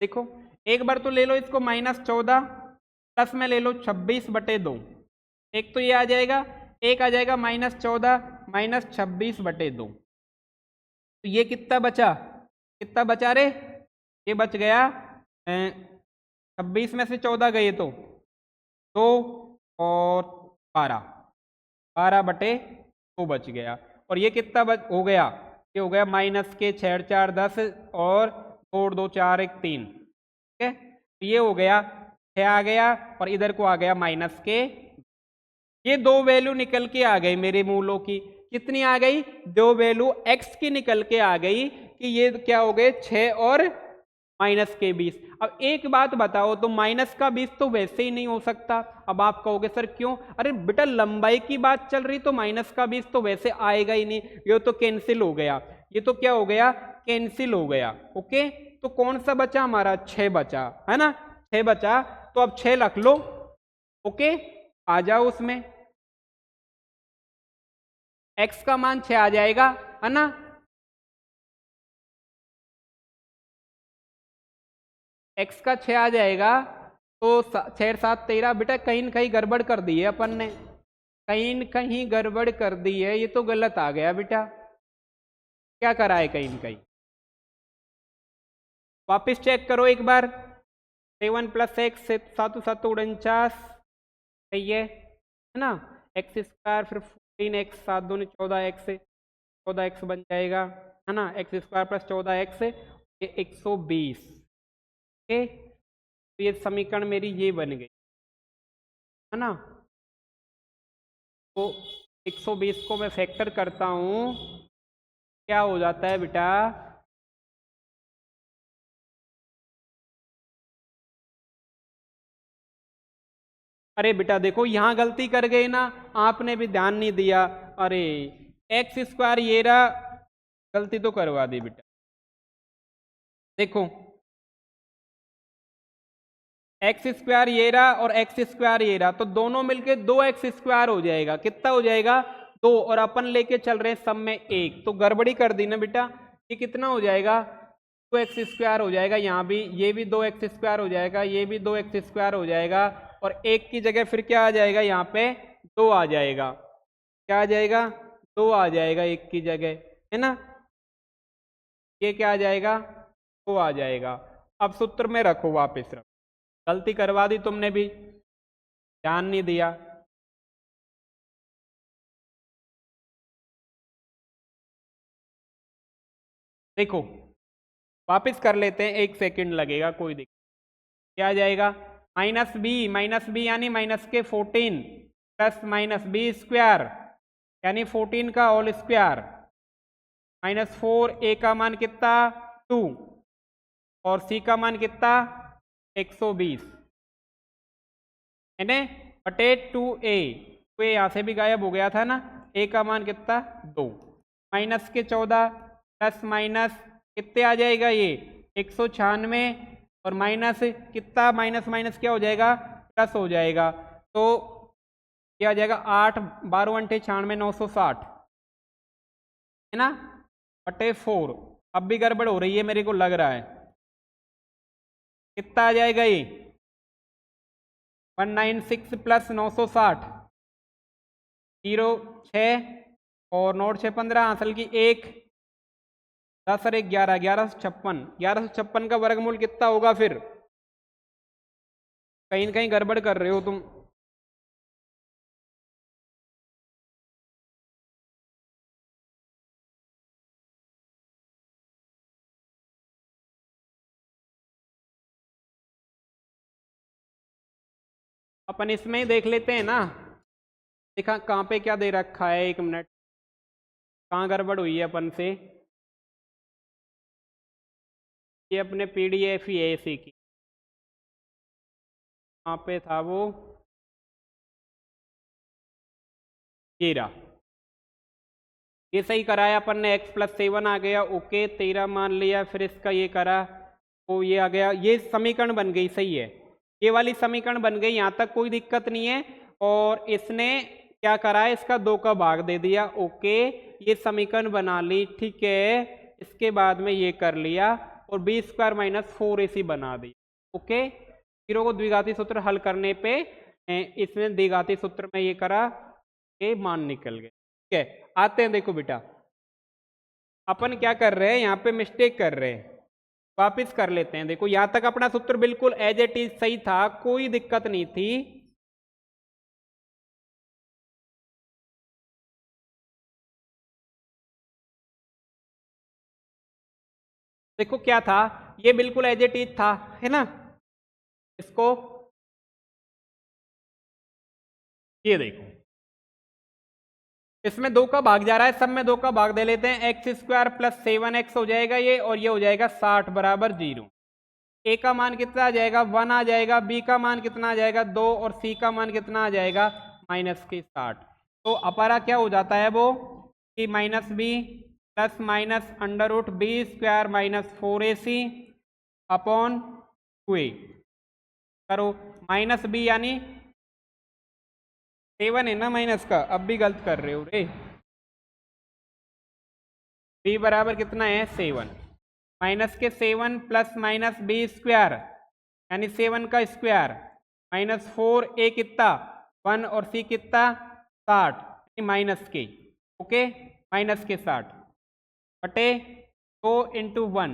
देखो एक बार तो ले लो इसको माइनस 14 प्लस में ले लो 26 बटे 2, एक तो ये आ जाएगा, एक आ जाएगा माइनस 14 माइनस 26 बटे 2, तो ये कितना बचा, कितना बचा रे, ये बच गया 26 में से 14 गए तो 2 और 12, 12 बटे 2 बच गया, और ये कितना हो गया, ये हो गया माइनस के 6 4 10 और 2 2 4 1 3, ठीक है, तो ये हो गया 6 आ गया और इधर को आ गया माइनस के, ये दो वैल्यू निकल के आ गई मेरे मूलों की, कितनी आ गई, दो वैल्यू x की निकल के आ गई कि ये क्या हो गए 6 और माइनस के 20। अब एक बात बताओ, तो माइनस का 20 तो वैसे ही नहीं हो सकता। अब आप कहोगे सर क्यों, अरे बेटा लंबाई की बात चल रही तो माइनस का 20 तो वैसे आएगा ही नहीं, ये तो कैंसिल हो गया, ये तो क्या हो गया कैंसिल हो गया। ओके, तो कौन सा बचा हमारा 6 बचा है ना, 6 बचा, तो अब 6 रख लो। ओके, आ जाओ उसमें, x का मान 6 आ जाएगा है ना, x का 6 आ जाएगा, तो 6 7 13, बेटा कहीं न कहीं गड़बड़ कर दी है अपन ने, कहीं न कहीं गड़बड़ कर दी है, ये तो गलत आ गया बेटा, क्या करा है कहीं न कहीं, वापस चेक करो एक बार, 7 प्लस एक्स 7 7 49 सही है ना, एक्स स्क्वायर फिर 14x 7 दूनी 14x, 14x बन जाएगा है ना, एक्स स्क्वायर प्लस 14x ये 120। ओके, तो ये समीकरण मेरी ये बन गई है ना, तो 120 को मैं फैक्टर करता हूँ, क्या हो जाता है बेटा अरे बेटा देखो यहाँ गलती कर गए ना, आपने भी ध्यान नहीं दिया। अरे एक्स स्क्वायर ये रहा, गलती तो करवा दी बेटा। देखो एक्स स्क्वायर ये रहा और एक्स स्क्वायर ये रहा, तो दोनों मिलके 2x स्क्वायर हो जाएगा। कितना हो जाएगा? 2, और अपन लेके चल रहे हैं सब में 1, तो गड़बड़ी कर दी ना बेटा। ये कितना हो जाएगा? 2x स्क्वायर हो जाएगा। यहाँ भी ये भी 2x स्क्वायर हो जाएगा, ये भी 2x स्क्वायर हो जाएगा, और 1 की जगह फिर क्या आ जाएगा? यहाँ पे 2 आ जाएगा। क्या आ जाएगा? 2 आ जाएगा 1 की जगह, है ना। ये क्या आ जाएगा? 2 आ जाएगा। अब सूत्र में रखो वापस रखो, गलती करवा दी तुमने भी, ध्यान नहीं दिया। देखो वापस कर लेते हैं, 1 सेकंड लगेगा, कोई दिक्कत। क्या आ जाएगा? माइनस बी यानी माइनस के 14 प्लस माइनस बी स्क्वायर यानी 14 का होल स्क्वायर -4। ए का मान कितना? 2, और सी का मान कितना? 120 है बटे 2a। तो ये यहाँ से भी गायब हो गया था ना। ए का मान कितना? 2। माइनस के 14 प्लस माइनस कितने आ जाएगा? ये 196, और माइनस कितना? माइनस माइनस क्या हो जाएगा? प्लस हो जाएगा। तो क्या आ जाएगा? 8 12 × 96 960 है ना, बटे 4। अब भी गड़बड़ हो रही है मेरे को लग रहा है। कितना आ जाएगा ये? 196 प्लस 960 0 6, और नोट 6 15, असल की 1 10 और 1 11 1156। 1156 का वर्गमूल कितना होगा? फिर कहीं न कहीं गड़बड़ कर रहे हो तुम। अपन इसमें ही देख लेते हैं ना, देखा कहाँ पे क्या दे रखा है। 1 मिनट, कहाँ गड़बड़ हुई है अपन से। ये अपने PDF ही है इसी की, कहाँ पे था वो? ये रहा। ये सही कराया अपन ने, x+7 आ गया, ओके 13 मान लिया। फिर इसका ये करा तो ये आ गया, ये समीकरण बन गई, सही है। ये वाली समीकरण बन गई, यहाँ तक कोई दिक्कत नहीं है। और इसने क्या करा है? इसका 2 का भाग दे दिया, ओके ये समीकरण बना ली, ठीक है। इसके बाद में ये कर लिया, और b² - 4ac बना दी, ओके। जीरो को द्विघाती सूत्र हल करने पे इसने द्विघाती सूत्र में ये करा, ये मान निकल गए, ठीक है। आते हैं, देखो बेटा अपन क्या कर रहे हैं, यहाँ पे मिस्टेक कर रहे हैं, वापिस कर लेते हैं। देखो यहां तक अपना सूत्र बिल्कुल एज इट इज सही था, कोई दिक्कत नहीं थी। देखो क्या था, ये बिल्कुल एज इट इज था, है ना। इसको ये देखो, इसमें 2 का भाग जा रहा है, सब में 2 का भाग दे लेते हैं। x² + 7x हो जाएगा ये, और ये हो जाएगा 60 बराबर 0। ए का मान कितना आ जाएगा? 1 आ जाएगा। बी का मान कितना आ जाएगा? 2, और सी का मान कितना आ जाएगा? -60। तो अपारा क्या हो जाता है वो कि -b plus minus √b² - 4ac upon 2a। करो -b यानी 7 है ना माइनस का, अब भी गलत कर रहे हो रे। b बराबर कितना है? 7। माइनस के 7 प्लस माइनस b² यानी 7 का स्क्वायर -4a कितना? 1, और c कितना? 60 माइनस के, ओके माइनस के 60 बटे 2 × 1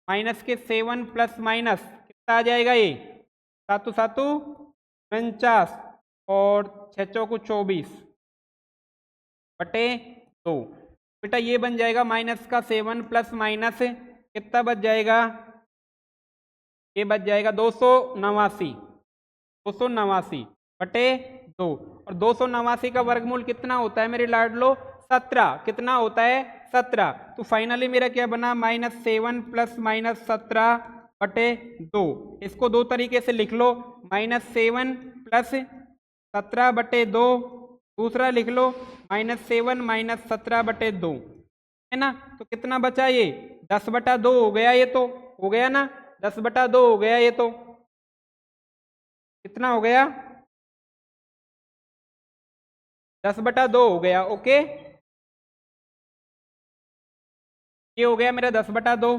माइनस के 7 प्लस माइनस कितना आ जाएगा? ये 7 7 49 और 6 चौको 24 बटे 2। बेटा ये बन जाएगा माइनस का 7 प्लस माइनस कितना बच जाएगा? ये बच जाएगा 289 बटे 2। और 289 का वर्गमूल कितना होता है मेरे लाडलो? 17। कितना होता है? 17। तो फाइनली मेरा क्या बना? -7 प्लस -17 बटे 2। इसको दो तरीके से लिख लो, -7 प्लस 17/2, दूसरा लिख लो -7 - 17/2, है ना। तो कितना बचा ये 10/2 हो गया, ये तो हो गया ना, 10/2 हो गया, ये तो कितना हो गया 10/2 हो गया। ओके, ये हो गया मेरा 10/2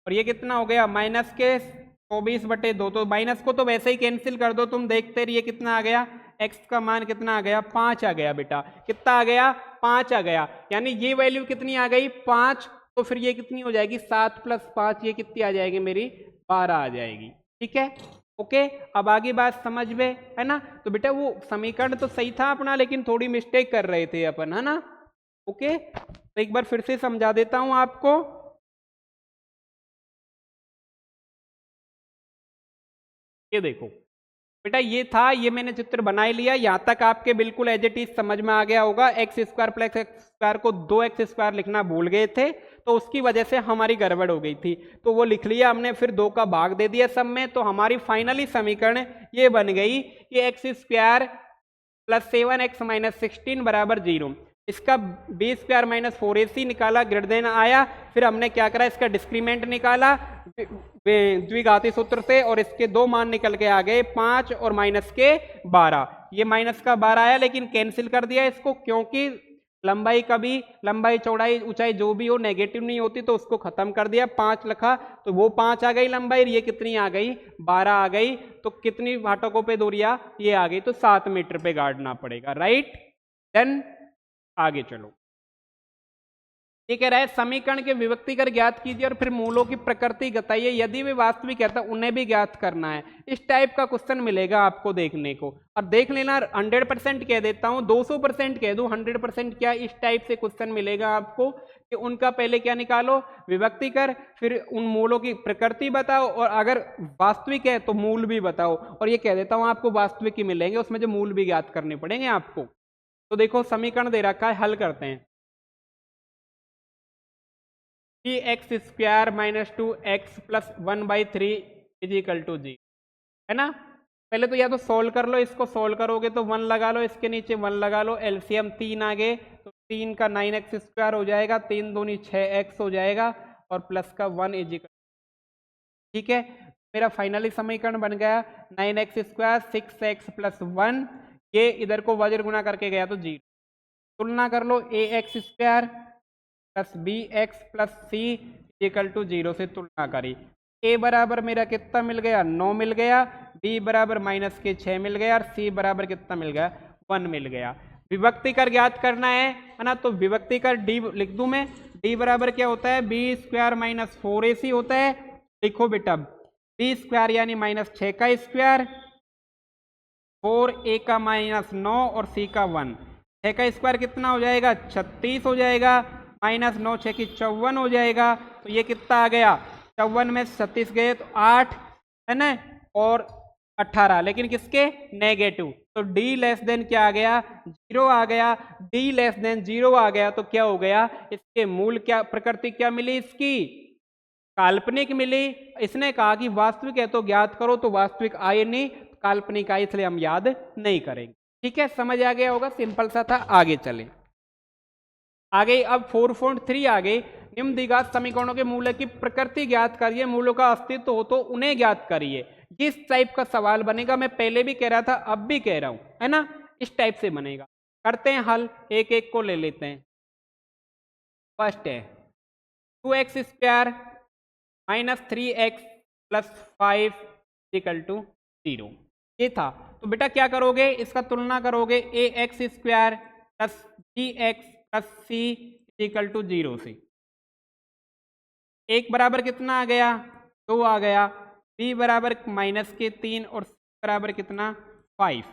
और ये कितना हो गया माइनस के 24/2। तो माइनस को तो वैसे ही कैंसिल कर दो, तुम देखते रहिए कितना आ गया, x का मान कितना आ गया 5 आ गया बेटा, कितना आ गया 5 आ गया, यानी ये वैल्यू कितनी आ गई 5। तो फिर ये कितनी हो जाएगी 7 + 5, ये कितनी आ जाएगी मेरी 12 आ जाएगी। ठीक है, ओके। अब आगे बात समझ में, है ना। तो बेटा वो समीकरण तो सही था अपना, लेकिन थोड़ी मिस्टेक कर रहे थे अपन, है ना। ओके, तो एक बार फिर से समझा देता हूं आपको। ये देखो बेटा, ये था, ये मैंने चित्र बना ही लिया, यहां तक आपके बिल्कुल एज इट इज समझ में आ गया होगा। x² + x² को 2x² लिखना भूल गए थे, तो उसकी वजह से हमारी गड़बड़ हो गई थी, तो वो लिख लिया हमने, फिर 2 का भाग दे दिया सब में। तो हमारी फाइनली समीकरण ये बन गई कि x² + 7x - 16 = 0। इसका b² - 4ac निकाला, ग्रेटर देन आया, फिर हमने क्या करा, इसका डिस्क्रीमेंट निकाला द्विघाती सूत्र से, और इसके 2 मान निकल के आ गए 5 और -12। ये -12 आया, लेकिन कैंसिल कर दिया इसको, क्योंकि लंबाई कभी, लंबाई चौड़ाई ऊंचाई जो भी हो नेगेटिव नहीं होती, तो उसको खत्म कर दिया, 5 लिखा, तो वो 5 आ गई लंबाई, ये कितनी आ गई 12 आ गई। तो कितनी फाटकों पे दूरियां, ये आ गई, तो 7 मीटर पे गाड़ना पड़ेगा, राइट। देन आगे चलो, ये कह रहा है समीकरण के विभक्तिकर ज्ञात कीजिए और फिर मूलों की प्रकृति बताइए, यदि वे वास्तविक है तो उन्हें भी ज्ञात करना है। इस टाइप का क्वेश्चन मिलेगा आपको देखने को, और देख लेना 100% कह देता हूं, 200% कह दूं, 100% क्या, इस टाइप से क्वेश्चन मिलेगा आपको कि उनका पहले क्या निकालो विभक्ति कर, फिर उन मूलों की प्रकृति बताओ, और अगर वास्तविक है तो मूल भी बताओ। और ये कह देता हूं आपको वास्तविक ही मिलेंगे, उसमें जो मूल भी ज्ञात करने पड़ेंगे आपको। तो देखो समीकरण दे रखा है, हल करते हैं। 3x² - 2x + 1/3 = 0, है ना। पहले तो या तो सोल्व कर लो, इसको सोल्व करोगे तो 1 लगा लो, इसके नीचे 1 लगा लो, एलसीएम 3 आ गए, तो 3 का 9x² हो जाएगा, 3 दूनी 6x हो जाएगा, और प्लस का 1 = ठीक है। मेरा फाइनली समीकरण बन गया 9x² 6x + 1, ये इधर को वज्र गुना करके गया तो 0। तुलना कर लो ax² + bx + c = 0 से तुलना करी, a बराबर मेरा कितना मिल गया 9 मिल गया, b बराबर -6 मिल गया, और c बराबर कितना मिल गया 1 मिल गया। विभक्ति कर ज्ञात करना है ना। तो विभक्ति कर d लिख दूं मैं, d बराबर क्या होता है b² - 4ac होता है। लिखो बेटा b² यानी -6 का स्क्वायर, 4a का -9 और c का 1, 6 का स्क्वायर कितना हो जाएगा 36 हो जाएगा, -9 6 की 54 हो जाएगा। तो ये कितना आ गया 54 में 36 गए तो 8, है ना, और 18, लेकिन किसके नेगेटिव। तो d लेस देन क्या आ गया 0 आ गया, d लेस देन 0 आ गया, तो क्या हो गया इसके मूल क्या प्रकृति क्या मिली, इसकी काल्पनिक मिली। इसने कहा कि वास्तविक है तो ज्ञात करो, तो वास्तविक आए नहीं, काल्पनिक आई, इसलिए हम याद नहीं करेंगे। ठीक है, समझ आ गया होगा, सिंपल सा था। आगे चलें, आगे अब 4.3 आ गए, निम्न द्विघात समीकरणों के मूल्य की प्रकृति ज्ञात करिए, मूलों का अस्तित्व हो तो उन्हें ज्ञात करिए। इस टाइप का सवाल बनेगा, मैं पहले भी कह रहा था अब भी कह रहा हूं, है ना, इस टाइप से बनेगा। करते हैं हल, एक एक को ले लेते हैं। फर्स्ट है 2x² - 3x + 5 = 0, ये था। तो बेटा क्या करोगे, इसका तुलना करोगे ax² + bx + c = 0 से। एक बराबर कितना आ गया 2 आ गया, b बराबर -3 और c बराबर कितना 5।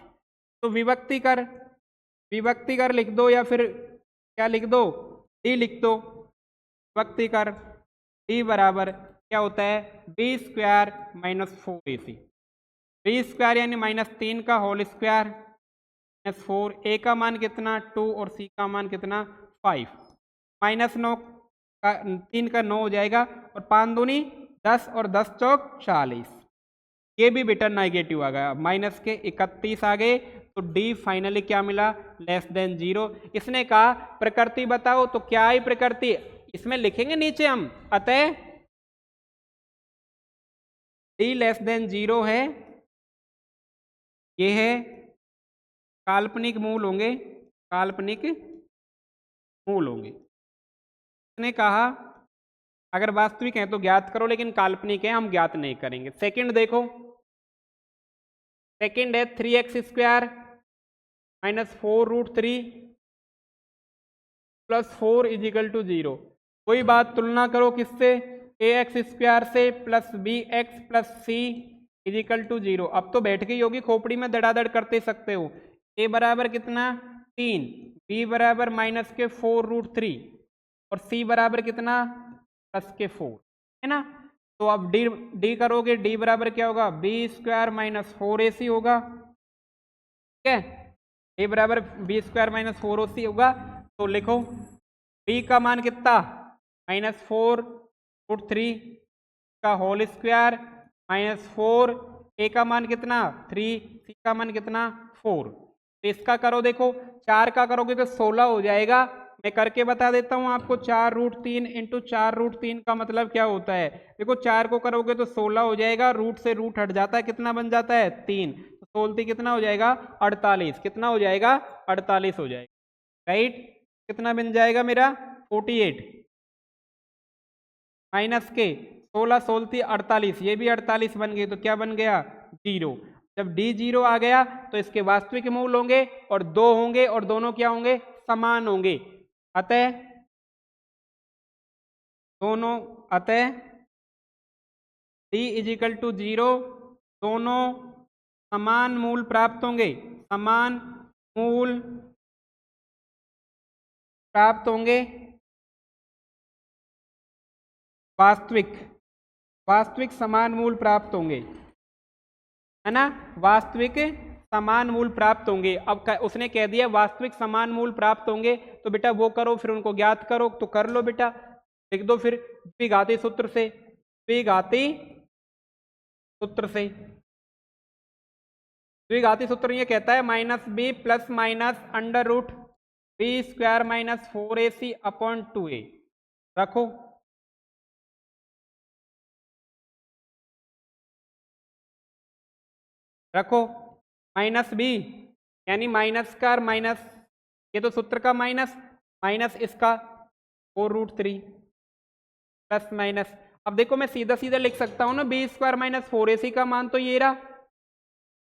तो विभक्ति कर लिख दो, या फिर क्या लिख दो d लिख दो। विभक्ति कर d बराबर क्या होता है b² - 4ac, b² यानी -3 का होल स्क्वायर -4, a का मान कितना 2 और c का मान कितना 5, -9 का 3 का 9 हो जाएगा, और 5 दूनी 10 और 10 चौक 40। ये भी बेटा नेगेटिव आ गया, माइनस के 31 आ गए, तो डी फाइनली क्या मिला, लेस देन 0। इसने कहा प्रकृति बताओ, तो क्या आई प्रकृति, इसमें लिखेंगे नीचे हम, अतः डी लेस देन 0 है, ये है काल्पनिक मूल होंगे, काल्पनिक मूल होंगे। इसने कहा अगर वास्तविक है तो ज्ञात करो, लेकिन काल्पनिक है हम ज्ञात नहीं करेंगे। सेकंड देखो, सेकंड है 3x² minus 4√3 plus 4 is equal to 0। कोई बात तुलना करो किससे, ax² से plus bx plus c is equal to 0। अब तो बैठ गई होगी खोपड़ी में, धड़ाधड़ करते सकते हो। a बराबर कितना 3, b बराबर माइनस के 4√3 और c बराबर कितना प्लस के 4, है ना। तो अब d करोगे, d बराबर क्या होगा, b² माइनस 4ac होगा, ठीक है। a बराबर b² माइनस 4ac होगा, तो लिखो b का मान कितना माइनस 4√3 का होल स्क्वायर माइनस 4, a का मान कितना 3, c का मान कितना 4। तो इसका करो, देखो 4 का करोगे तो 16 हो जाएगा। मैं करके बता देता हूं आपको, 4√3 इंटू 4√3 का मतलब क्या होता है। देखो 4 को करोगे तो 16 हो जाएगा, रूट से रूट हट जाता है, कितना बन जाता है 3, तो 16 कितना हो जाएगा 48, कितना हो जाएगा 48 हो जाएगा, राइट। कितना बन जाएगा मेरा 48 माइनस के 16 16 48, ये भी 48 बन गए, तो क्या बन गया 0। जब d 0 आ गया तो इसके वास्तविक मूल होंगे और 2 होंगे, और दोनों क्या होंगे समान होंगे, अतः दोनों, अतः d इजिकल टू 0, दोनों समान मूल प्राप्त होंगे, समान मूल प्राप्त होंगे, वास्तविक, वास्तविक समान मूल प्राप्त होंगे, है ना, वास्तविक समान मूल प्राप्त होंगे। अब उसने कह दिया वास्तविक समान मूल प्राप्त होंगे, तो बेटा वो करो, फिर उनको ज्ञात करो, तो कर लो बेटा, लिख दो फिर द्विघाती सूत्र से, द्विघाती सूत्र से। द्विघाती सूत्र ये कहता है minus b plus minus under root b² minus 4ac upon 2a। रखो, रखो माइनस बी यानी माइनस का माइनस, ये तो सूत्र का माइनस, माइनस इसका 4√3 प्लस माइनस। अब देखो मैं सीधा सीधा लिख सकता हूँ ना, b² माइनस 4ac का मान तो ये रहा,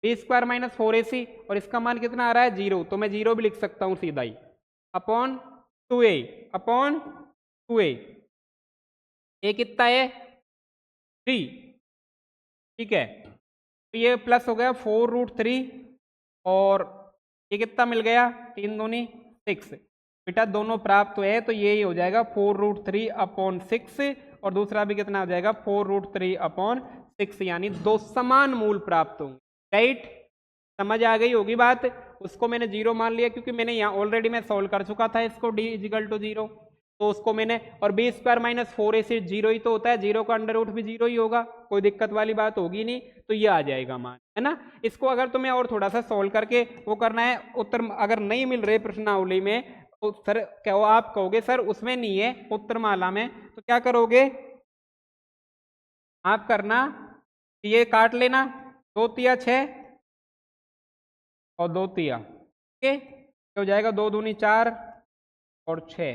b² माइनस 4ac, और इसका मान कितना आ रहा है 0, तो मैं 0 भी लिख सकता हूँ सीधा ही, अपॉन 2a, अपॉन 2a। ए कितना है 3, ठीक है, तो ये प्लस हो गया 4√3, और ये कितना मिल गया 3 दूनी 6, बेटा दोनों प्राप्त हुए, तो ये ही हो जाएगा 4√3 अपॉन 6, और दूसरा भी कितना हो जाएगा 4√3 अपॉन 6, यानी दो समान मूल प्राप्त होंगे, राइट। समझ आ गई होगी बात। उसको मैंने 0 मान लिया क्योंकि मैंने यहाँ ऑलरेडी मैं सॉल्व कर चुका था इसको, d इजिकल टू 0, तो उसको मैंने, और b² माइनस 4ac 0 ही तो होता है, 0 का अंडर रूट भी 0 ही होगा, कोई दिक्कत वाली बात होगी नहीं, तो ये आ जाएगा मान, है ना। इसको अगर तुम्हें और थोड़ा सा सॉल्व करके वो करना है, उत्तर अगर नहीं मिल रहे प्रश्नावली में, तो सर क्या आप कहोगे सर उसमें नहीं है उत्तरमाला में, तो क्या करोगे आप, करना ये काट लेना, 2 तिया 6 और 2 तिया, ठीक है, हो जाएगा 2 दूनी 4 और 6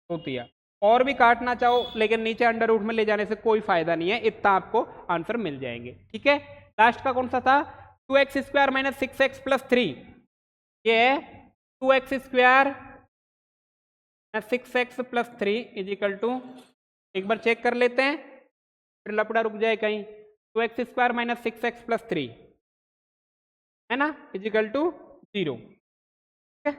2 तिया। और भी काटना चाहो लेकिन नीचे अंडर रूट में ले जाने से कोई फायदा नहीं है, इतना आपको आंसर मिल जाएंगे, ठीक है। लास्ट का कौन सा था, 2x² माइनस 6x प्लस 3, ये है 2x² 6x plus 3 equal to, एक बार चेक कर लेते हैं फिर लपड़ा रुक जाए कहीं, 2x² माइनस 6x प्लस 3, है ना, इजिकल टू 0, ठीक है।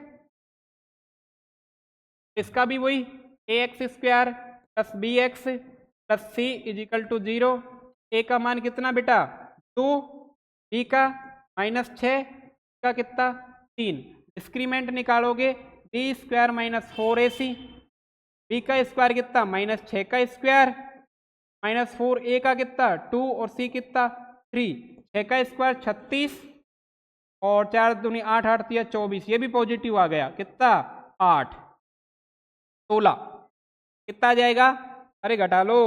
इसका भी वही ax² plus bx plus c is equal to 0, a का मान कितना बेटा 2, b का -6, का कितना 3, डिस्क्रीमेंट निकालोगे b² माइनस 4ac, b का स्क्वायर कितना -6 का स्क्वायर -4 ए का कितना 2 और सी कितना 3, 6 का स्क्वायर 36 और 4 दूनी 8, 8 तिया 24, ये भी पॉजिटिव आ गया कितना 8, 16 कितना आ जाएगा, अरे घटा लो,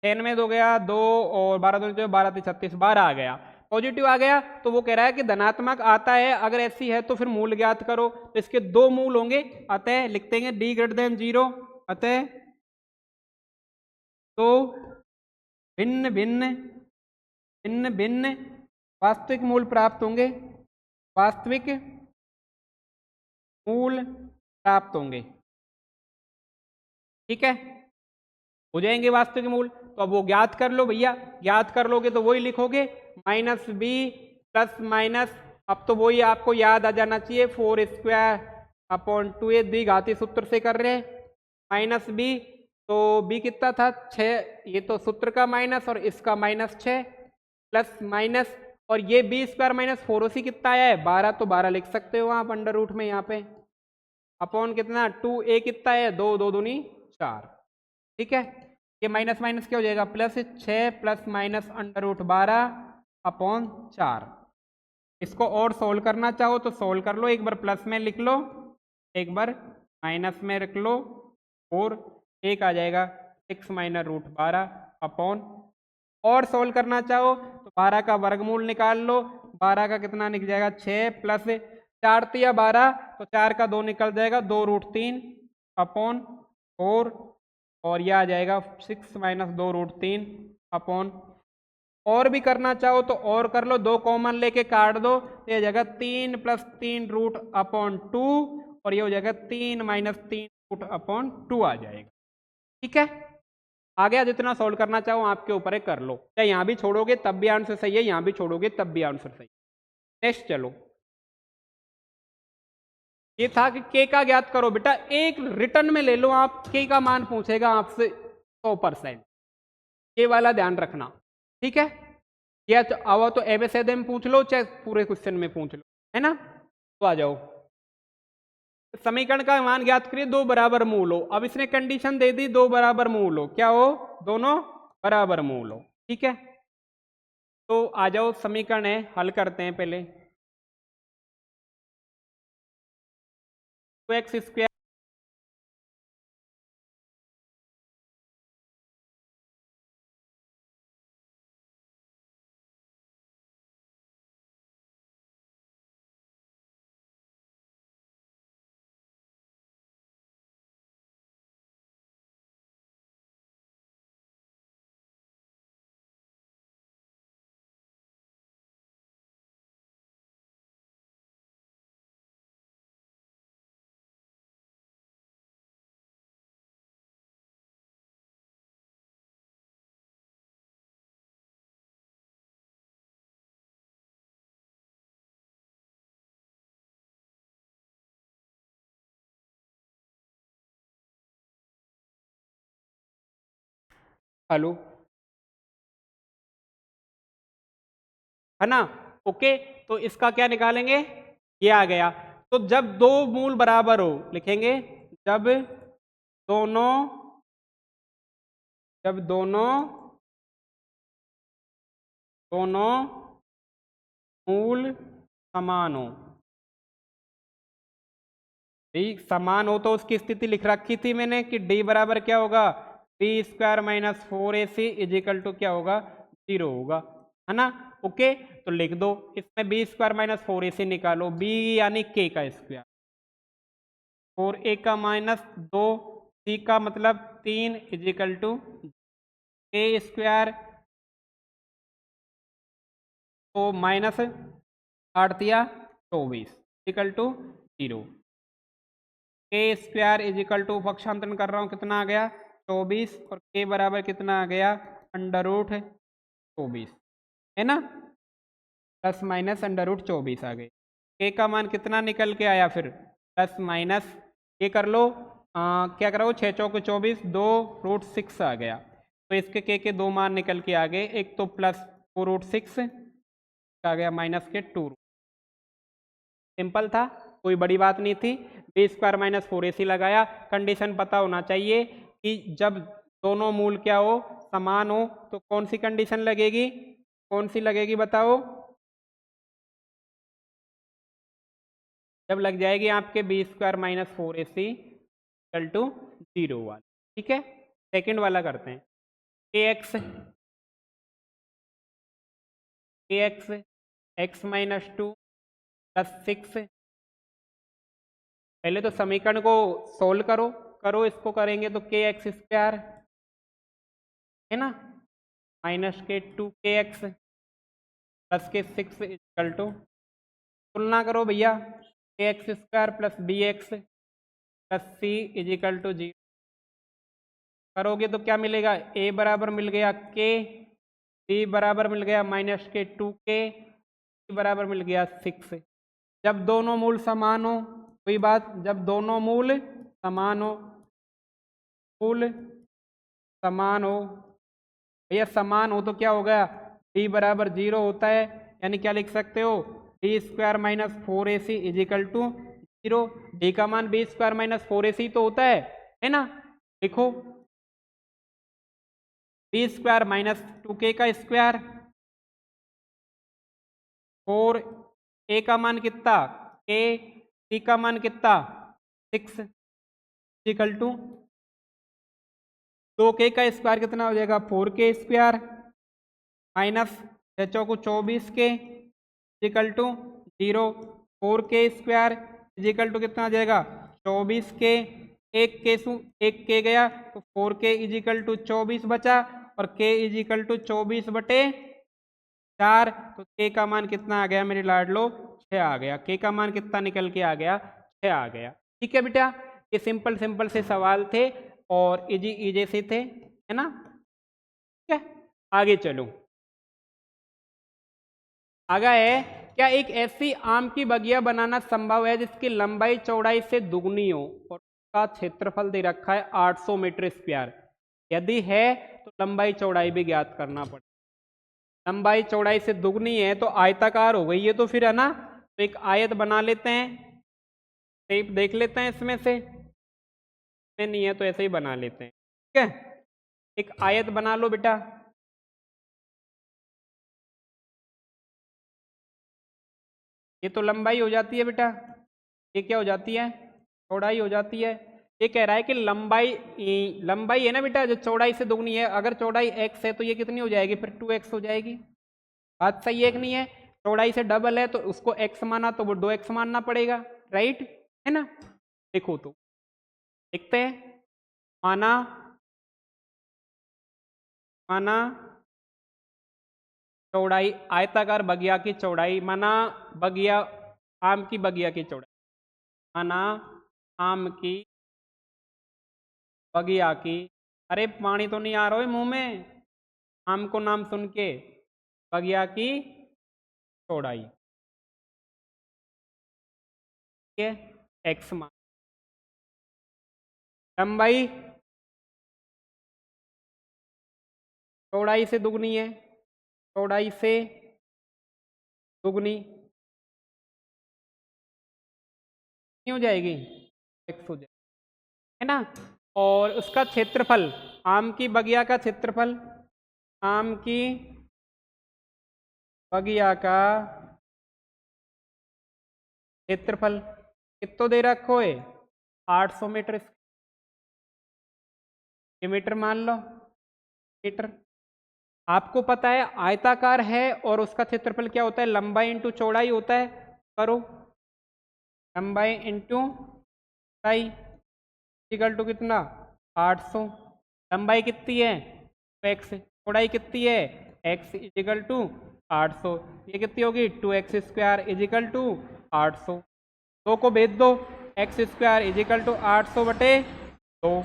10 में 2 गया 2 और 12 दूनी 12 × 36 12 आ गया, पॉजिटिव आ गया। तो वो कह रहा है कि धनात्मक आता है, अगर ऐसी है तो फिर मूल ज्ञात करो। तो इसके दो मूल होंगे, अतः लिखते हैं d > 0, अतः तो भिन्न भिन्न भिन्न भिन्न वास्तविक मूल प्राप्त होंगे, वास्तविक मूल प्राप्त होंगे। ठीक है, हो जाएंगे वास्तविक मूल। तो अब वो ज्ञात कर लो भैया, ज्ञात कर लोगे तो वही लिखोगे -b प्लस माइनस, अब तो वही आपको याद आ जाना चाहिए 4² 2a द्विघाती सूत्र से कर रहे हैं -b, तो b कितना था 6, ये तो सूत्र का माइनस और इसका -6 प्लस माइनस, और ये b² - 4ac कितना आया है 12, तो 12 लिख सकते हो आप अंडर रूट में यहाँ पे, अपॉन कितना 2a कितना है 2, 2 दूनी 4। ठीक है, ये माइनस माइनस क्या हो जाएगा +6 plus minus under root 12 upon 4। इसको और सोल्व करना चाहो तो सोल्व कर लो, एक बार प्लस में लिख लो, एक बार माइनस में रख लो, और एक आ जाएगा 6 माइनस रूट 12 अपॉन, और सोल्व करना चाहो तो 12 का वर्गमूल निकाल लो, 12 का कितना निकल जाएगा 6 प्लस 4 तिया 12, तो 4 का 2 निकल जाएगा 2√3 अपॉन 4, और यह आ जाएगा 6 माइनस 2√3 अपॉन, और भी करना चाहो तो और कर लो, 2 कॉमन लेके काट दो, तो यह जगह 3 + 3 रूट अपॉन 2, और ये हो जाएगा 3 - 3 रूट अपॉन 2 आ जाएगा। ठीक है, आ गया, जितना सॉल्व करना चाहो आपके ऊपर है, कर लो, चाहे यहाँ भी छोड़ोगे तब भी आंसर सही है, यहाँ भी छोड़ोगे तब भी आंसर सही है। नेक्स्ट चलो, ये था कि के का ज्ञात करो बेटा, एक रिटर्न में ले लो आप, के का मान पूछेगा आपसे 100%, के वाला ध्यान रखना। ठीक है, या तो आओ तो एबीसीडी में पूछ लो, चाहे पूरे क्वेश्चन में पूछ लो, है ना। तो आ जाओ, समीकरण का मान ज्ञात करिए, 2 बराबर मूल हो। अब इसने कंडीशन दे दी 2 बराबर मूल हो, क्या हो, दोनों बराबर मूल हो। ठीक है, तो आ जाओ, समीकरण है, हल करते हैं पहले। 2x² हेलो, है ना। ओके, तो इसका क्या निकालेंगे, ये आ गया। तो जब दो मूल बराबर हो, लिखेंगे जब दोनों दोनों मूल समान हो, डी समान हो, तो उसकी स्थिति लिख रखी थी मैंने कि डी बराबर क्या होगा b² - 4ac = क्या होगा 0 होगा, है ना। ओके, तो लिख दो, इसमें b² - 4ac निकालो, b यानी k का स्क्वायर, 4a का -2, c का मतलब 3 = k², तो -8 तिया 24 = 0, k² पक्षांतरण कर रहा हूँ, कितना आ गया 24, और k बराबर कितना आ गया √24, है ना, प्लस माइनस √24 आ गए। k का मान कितना निकल के आया फिर प्लस माइनस, ये कर लो, क्या करो 6 चौक 24, 2√6 आ गया। तो इसके k के दो मान निकल के आ गए, एक तो +4√6 आ गया, -2। सिंपल था, कोई बड़ी बात नहीं थी। b² - 4ac लगाया, कंडीशन पता होना चाहिए कि जब दोनों मूल क्या हो, समान हो, तो कौन सी कंडीशन लगेगी, कौन सी लगेगी बताओ? जब लग जाएगी आपके b square minus 4ac equal to 0 वाला। ठीक है, सेकंड वाला करते हैं। kx x माइनस 2 प्लस 6, पहले तो समीकरण को सोल्व करो इसको करेंगे तो के एक्स स्क्वायर है ना, माइनस के 2kx प्लस के 6 इक्वल टू, तुलना करो भैया, के x square plus B x plus C is equal to 0 करोगे तो क्या मिलेगा, ए बराबर मिल गया के, बी बराबर मिल गया माइनस के 2k, सी बराबर मिल गया 6। जब दोनों मूल समान हो, कोई बात, जब दोनों मूल समान हो, मूल समान हो भैया, समान हो तो क्या हो गया, डी बराबर 0 होता है, यानी क्या लिख सकते हो, d square minus 4ac is equal to 0। D का मान बी स्क्वायर माइनस 4ac तो होता है ना, लिखो बी स्क्वायर माइनस 2k का स्क्वायर, 4 ए का मान कितना के, सी का मान कितना 6 इक्वल टू 2k का स्क्वायर कितना हो जाएगा 4k स्क्वायर माइनस 6 को 24 के equal to 0, 4k square equal to कितना आ जाएगा 24 के, एक के गया तो 4k इजिकल टू 24 बचा, और k इजिकल टू 24 बटे 4, तो k का मान कितना आ गया मेरे लाडलो, 6 आ गया। k का मान कितना निकल के आ गया, 6 आ गया। ठीक है बेटा, ये सिंपल सिंपल से सवाल थे और इजी इजी से थे, है ना। ठीक है, आगे चलो। आगे है, क्या एक ऐसी आम की बगिया बनाना संभव है जिसकी लंबाई चौड़ाई से दुगनी हो और का क्षेत्रफल दे रखा है 800 मीटर स्क्वायर? यदि है तो लंबाई चौड़ाई भी ज्ञात करना पड़ेगा। लंबाई चौड़ाई से दुगनी है तो आयताकार हो गई है, तो फिर है ना, तो एक आयत बना लेते हैं, शेप देख लेते हैं इसमें से, नहीं है तो ऐसे ही बना लेते हैं। ठीक है, एक आयत बना लो बेटा, ये तो लंबाई हो जाती है बेटा, ये क्या हो जाती है, चौड़ाई हो जाती है। ये कह रहा है कि लंबाई है ना बेटा जो चौड़ाई से दुगनी है, अगर चौड़ाई x है तो ये कितनी हो जाएगी, फिर 2x हो जाएगी। बात सही है कि नहीं है, चौड़ाई से डबल है तो उसको x माना तो वो 2x मानना पड़ेगा, राइट, है ना। देखो तो देखते हैं, माना माना चौड़ाई, आयताकार बगिया की चौड़ाई, माना बगिया, आम की बगिया की चौड़ाई, माना आम की बगिया की, अरे पानी तो नहीं आ रहा है मुंह में, आम को नाम सुन के, बगिया की चौड़ाई, ठीक है, एक्स मान, लंबाई चौड़ाई से दुगनी है, चौड़ाई से दुगनी नहीं हो जाएगी, एक्स हो जाएगी, है ना। और उसका क्षेत्रफल, आम की बगिया का क्षेत्रफल, आम की बगिया का क्षेत्रफल कितना दे रखो है, 800 मीटर, ये मीटर मान लो, मीटर। आपको पता है आयताकार है और उसका क्षेत्रफल क्या होता है, लंबाई इंटू चौड़ाई होता है, करो, लंबाई इंटू चौड़ाई इक्वल टू कितना 800, लंबाई कितनी है x, चौड़ाई कितनी है x इजिकल टू 800, ये कितनी होगी 2x स्क्वायर इजिकल टू 800, दो को भेज दो, x स्क्वायर इजिकल टू 800 बटे 2,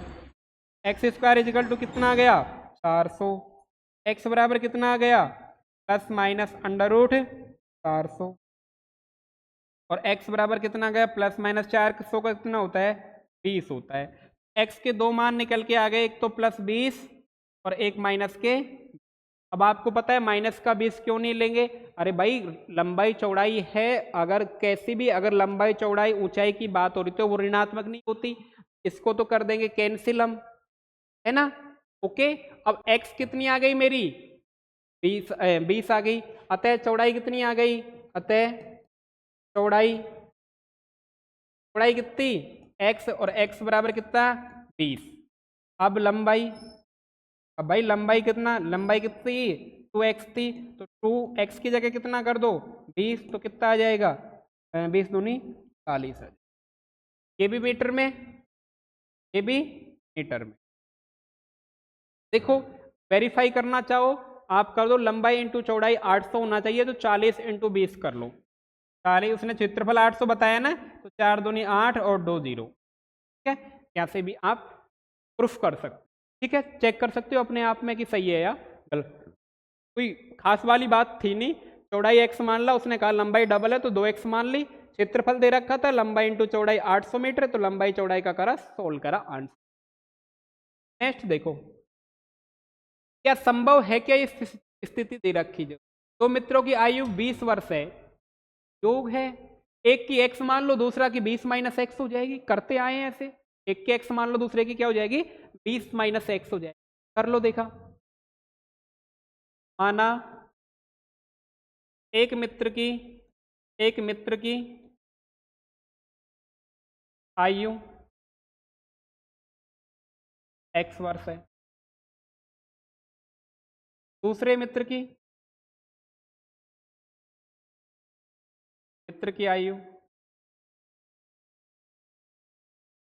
एक्स स्क्वायर इजिकल टू कितना आ गया 400, x बराबर कितना आ गया प्लस माइनस अंडर रूट 400, और x बराबर कितना आ गया प्लस माइनस 400 का कितना होता है 20 होता है। x के दो मान निकल के आ गए, एक तो प्लस 20 और एक माइनस के। अब आपको पता है माइनस का 20 क्यों नहीं लेंगे, अरे भाई लंबाई चौड़ाई है, अगर कैसी भी अगर लंबाई चौड़ाई ऊंचाई की बात हो रही तो वो ऋणात्मक नहीं होती, इसको तो कर देंगे कैंसिल हम, है ना, ओके, अब x कितनी आ गई मेरी 20 आ गई, अतः चौड़ाई कितनी आ गई, अतः चौड़ाई कितनी x और x बराबर कितना 20। अब लंबाई, अब भाई लंबाई कितना, लंबाई कितनी 2x थी, तो 2x की जगह कितना कर दो 20, तो कितना आ जाएगा 20 दूनी 40 है। ये भी मीटर में, ये भी मीटर में। देखो वेरीफाई करना चाहो आप कर दो, लंबाई इंटू चौड़ाई 800 होना चाहिए, तो 40 इंटू 20 कर लो। 40, उसने क्षेत्रफल 800 बताया ना, तो 4 दूनी 8 और 2 0। ठीक है, यहाँ से भी आप प्रूफ कर सकते, ठीक है, चेक कर सकते हो अपने आप में कि सही है या गलत। कोई खास वाली बात थी नहीं, चौड़ाई x मान ला, उसने कहा लंबाई डबल है तो 2x मान ली, क्षेत्रफल दे रखा था लंबाई इंटू चौड़ाई 800 मीटर, तो लंबाई चौड़ाई का करा सोल्व करा आंसर। नेक्स्ट देखो, क्या संभव है क्या इस स्थिति दे रखी जो दो मित्रों की आयु 20 वर्ष है, योग है, एक की x मान लो दूसरा की 20 माइनस एक्स हो जाएगी, करते आए हैं ऐसे, एक की x मान लो दूसरे की क्या हो जाएगी 20 माइनस एक्स हो जाएगी, कर लो देखा। माना एक मित्र की आयु x वर्ष है, दूसरे मित्र की आयु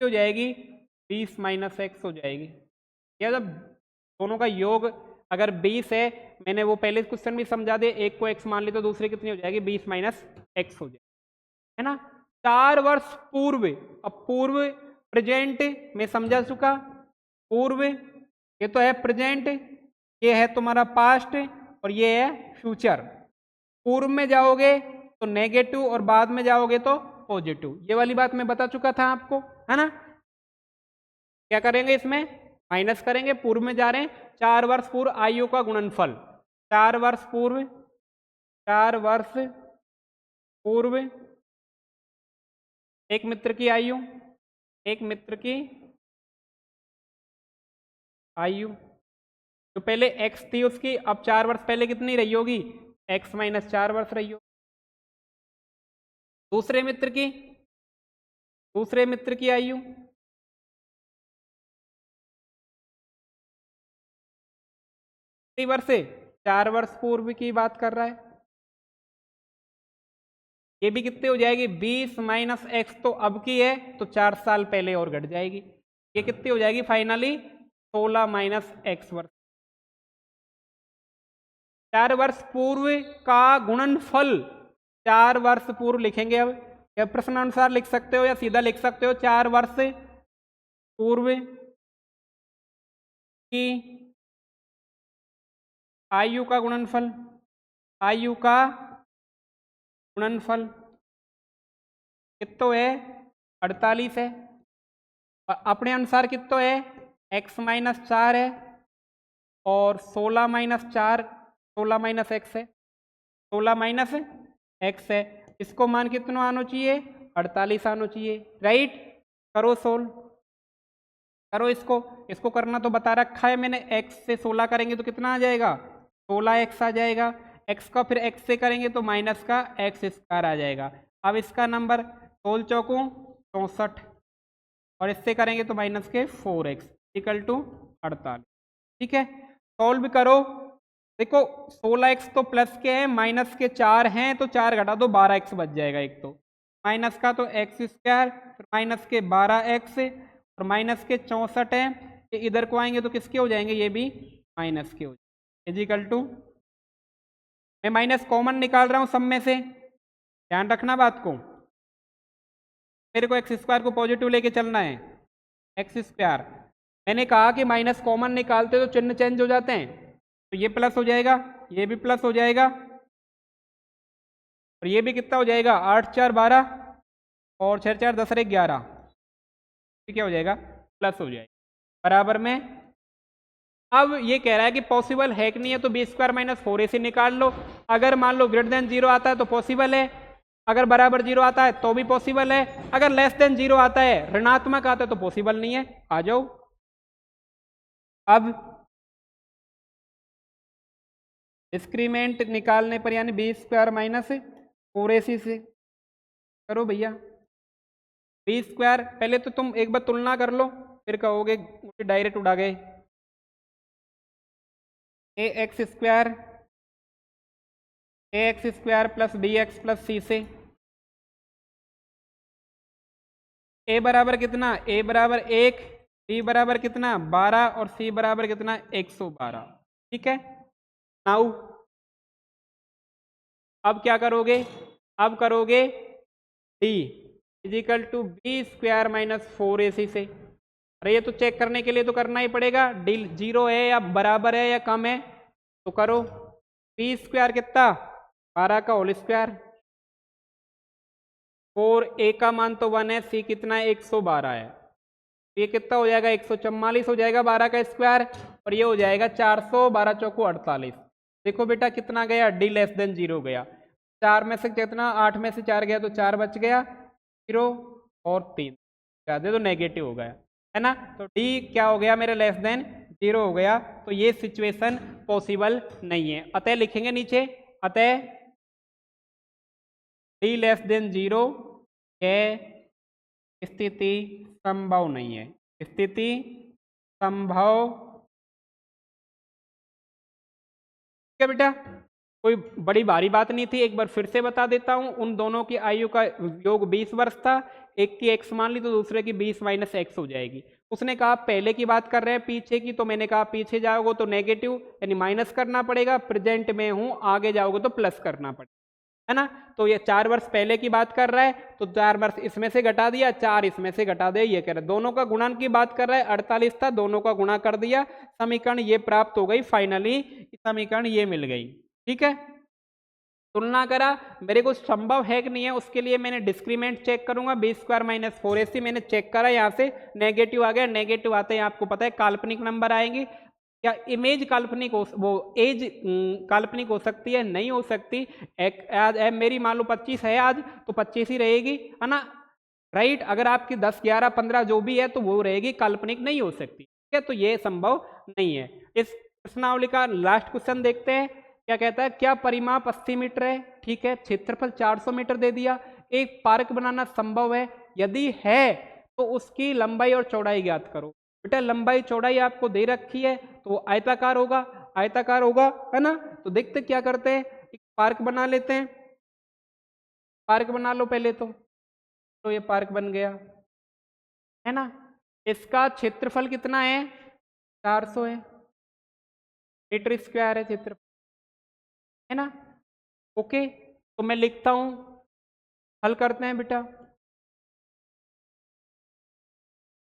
हो जाएगी 20 माइनस एक्स हो जाएगी। या जब दोनों का योग अगर 20 है, मैंने वो पहले क्वेश्चन भी समझा दे, एक को x मान ली तो दूसरी कितनी हो जाएगी 20 माइनस एक्स हो जाएगी, है ना। 4 वर्ष पूर्व, अब पूर्व प्रेजेंट में समझा चुका, पूर्व ये तो है प्रेजेंट, ये है तुम्हारा पास्ट और ये है फ्यूचर। पूर्व में जाओगे तो नेगेटिव और बाद में जाओगे तो पॉजिटिव, ये वाली बात मैं बता चुका था आपको, है ना। क्या करेंगे इसमें माइनस करेंगे, पूर्व में जा रहे हैं, 4 वर्ष पूर्व आयु का गुणनफल, 4 वर्ष पूर्व एक मित्र की आयु, जो पहले x थी उसकी, अब 4 वर्ष पहले कितनी रही होगी x माइनस 4 वर्ष रही होगी। दूसरे मित्र की आयु, कितनी वर्ष से 4 वर्ष पूर्व की बात कर रहा है, ये भी कितनी हो जाएगी 20 माइनस एक्स, तो अब की है तो 4 साल पहले और घट जाएगी, ये कितनी हो जाएगी फाइनली 16 माइनस एक्स वर्ष। 4 वर्ष पूर्व का गुणनफल, 4 वर्ष पूर्व लिखेंगे, अब या प्रश्न अनुसार लिख सकते हो या सीधा लिख सकते हो, 4 वर्ष पूर्व की आयु का गुणनफल, कितो है 48 है, और अपने अनुसार कितो है x माइनस 4 है, और 16 माइनस 4 16 माइनस एक्स है, 16 माइनस एक्स है, इसको मान कितना आना चाहिए 48 आना चाहिए, राइट। करो सोल्व, करो इसको करना तो बता रखा है मैंने, x से 16 करेंगे तो कितना आ जाएगा 16x आ जाएगा, x का फिर x से करेंगे तो माइनस का x स्क्वायर आ जाएगा। अब इसका नंबर 16 चौको 64, और इससे करेंगे तो माइनस के 4x इक्वल टू 48। ठीक है, सॉल्व करो, देखो 16x तो प्लस के हैं, माइनस के 4 हैं, तो 4 घटा दो 12x बच जाएगा, एक तो माइनस का तो x स्क्वायर, फिर माइनस के 12x और माइनस के 64 है, ये इधर को आएंगे तो किसके हो जाएंगे, ये भी माइनस के हो जाएंगे, इक्वल टू, मैं माइनस कॉमन निकाल रहा हूँ सब में से, ध्यान रखना बात को, मेरे को एक्स स्क्वायर को पॉजिटिव लेके चलना है, एक्स स्क्वायर, मैंने कहा कि माइनस कॉमन निकालते तो चिन्ह चेंज हो जाते हैं, तो ये प्लस हो जाएगा, ये भी प्लस हो जाएगा, और ये भी कितना हो जाएगा 8 4 12 और 6 4 10 और 11, क्या हो जाएगा प्लस हो जाएगा, बराबर में। अब ये कह रहा है कि पॉसिबल है कि नहीं है, तो बी स्क्वायर माइनस 4ac से निकाल लो, अगर मान लो ग्रेटर देन 0 आता है तो पॉसिबल है, अगर बराबर 0 आता है तो भी पॉसिबल है, अगर लेस देन 0 आता है ऋणात्मक आता है तो पॉसिबल नहीं है। आ जाओ, अब डिस्क्रीमेंट निकालने पर यानी बी स्क्वायर माइनस 4ac से करो भैया। बी स्क्वायर पहले तो तुम एक बार तुलना कर लो, फिर कहोगे मुझे डायरेक्ट उड़ा गए। A X square plus B x plus C से ए बराबर कितना, ए बराबर 1, बी बराबर कितना 12 और सी बराबर कितना 112। ठीक है। नाउ अब क्या करोगे, अब करोगे d is equal to b square minus 4ac से। अरे ये तो चेक करने के लिए तो करना ही पड़ेगा, डी 0 है या बराबर है या कम है, तो करो। बी स्क्वायर कितना 12 का होल स्क्वायर, 4a का मान तो 1 है, सी कितना है 112 है, ये कितना हो जाएगा 144 हो जाएगा 12 का स्क्वायर, और ये हो जाएगा 400, 12 चौको 48। देखो बेटा कितना गया, डी लेस देन 0 गया। 4 में से कितना, 8 में से 4 गया तो 4 बच गया, 0 और 3 क्या दे तो नेगेटिव हो गया, है ना। तो डी क्या हो गया मेरे लेस देन 0 हो गया, तो ये सिचुएशन पॉसिबल नहीं है। अतः लिखेंगे नीचे, अतः डी लेस देन 0 यह स्थिति संभव नहीं है, स्थिति संभव। ठीक है बेटा, कोई बड़ी भारी बात नहीं थी, एक बार फिर से बता देता हूं। उन दोनों की आयु का योग 20 वर्ष था, एक की x मान ली तो दूसरे की 20 माइनस एक्स हो जाएगी। उसने कहा पहले की बात कर रहे हैं पीछे की, तो मैंने कहा पीछे जाओगे तो नेगेटिव यानी माइनस करना पड़ेगा, प्रेजेंट में हूं आगे जाओगे तो प्लस करना पड़ेगा, है ना। तो ये 4 वर्ष पहले की बात कर रहा है, तो 4 वर्ष इसमें से घटा दिया, 4 इसमें से घटा दिया, ये कह रहा है। दोनों का गुणन की बात कर रहा है, 48 था, दोनों का गुणा कर दिया, समीकरण ये प्राप्त हो गई, फाइनली समीकरण ये मिल गई। ठीक है, तुलना करा, मेरे को संभव है कि नहीं है, उसके लिए मैंने डिस्क्रीमेंट चेक करूंगा, बी स्क्वायर माइनस 4ac मैंने चेक करा, यहाँ से नेगेटिव आ गया, नेगेटिव आते हैं आपको पता है काल्पनिक नंबर आएंगे। क्या इमेज काल्पनिक हो, वो एज काल्पनिक हो सकती है, नहीं हो सकती। एक आज मेरी मान लो 25 है आज, तो 25 ही रहेगी, है ना, राइट। अगर आपकी 10, 11, 15 जो भी है तो वो रहेगी, काल्पनिक नहीं हो सकती। ठीक है, तो ये संभव नहीं है। इस प्रश्नावली का लास्ट क्वेश्चन देखते हैं, क्या कहता है, क्या परिमाप 80 मीटर है, ठीक है, क्षेत्रफल 400 मीटर दे दिया, एक पार्क बनाना संभव है, यदि है तो उसकी लंबाई और चौड़ाई ज्ञात करो। बेटा लंबाई चौड़ाई आपको दे रखी है, तो आयताकार होगा, आयताकार होगा, है ना। तो देखते क्या करते हैं, एक पार्क बना लेते हैं, पार्क बना लो पहले तो ये पार्क बन गया, है ना। इसका क्षेत्रफल कितना है, 400 है, मीटर स्क्वायर है क्षेत्रफल, है ना। ओके, तो मैं लिखता हूं, हल करते हैं बेटा।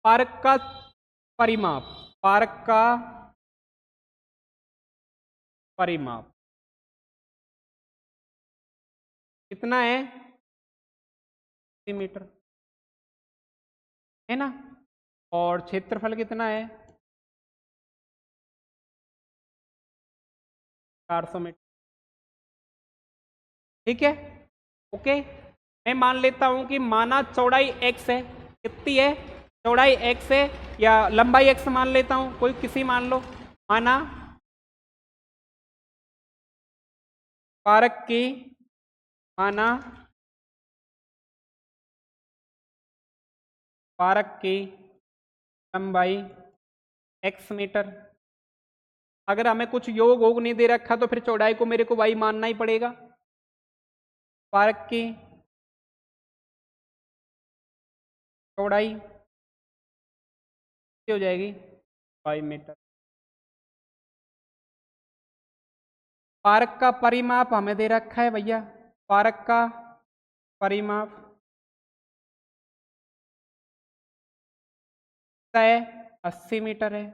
पार्क का परिमाप, पार्क का परिमाप कितना है, 80 मीटर, है ना, और क्षेत्रफल कितना है, 400 मीटर। ठीक है, ओके, मैं मान लेता हूं कि माना चौड़ाई x है, कितनी है, चौड़ाई x है, या लंबाई x मान लेता हूं, कोई किसी मान लो, माना पार्क की, माना पार्क की लंबाई x मीटर। अगर हमें कुछ योग वोग नहीं दे रखा तो फिर चौड़ाई को मेरे को y मानना ही पड़ेगा। पार्क की चौड़ाई हो जाएगी 5 मीटर। पार्क का परिमाप हमें दे रखा है भैया, पार्क का परिमाप है 80 मीटर है।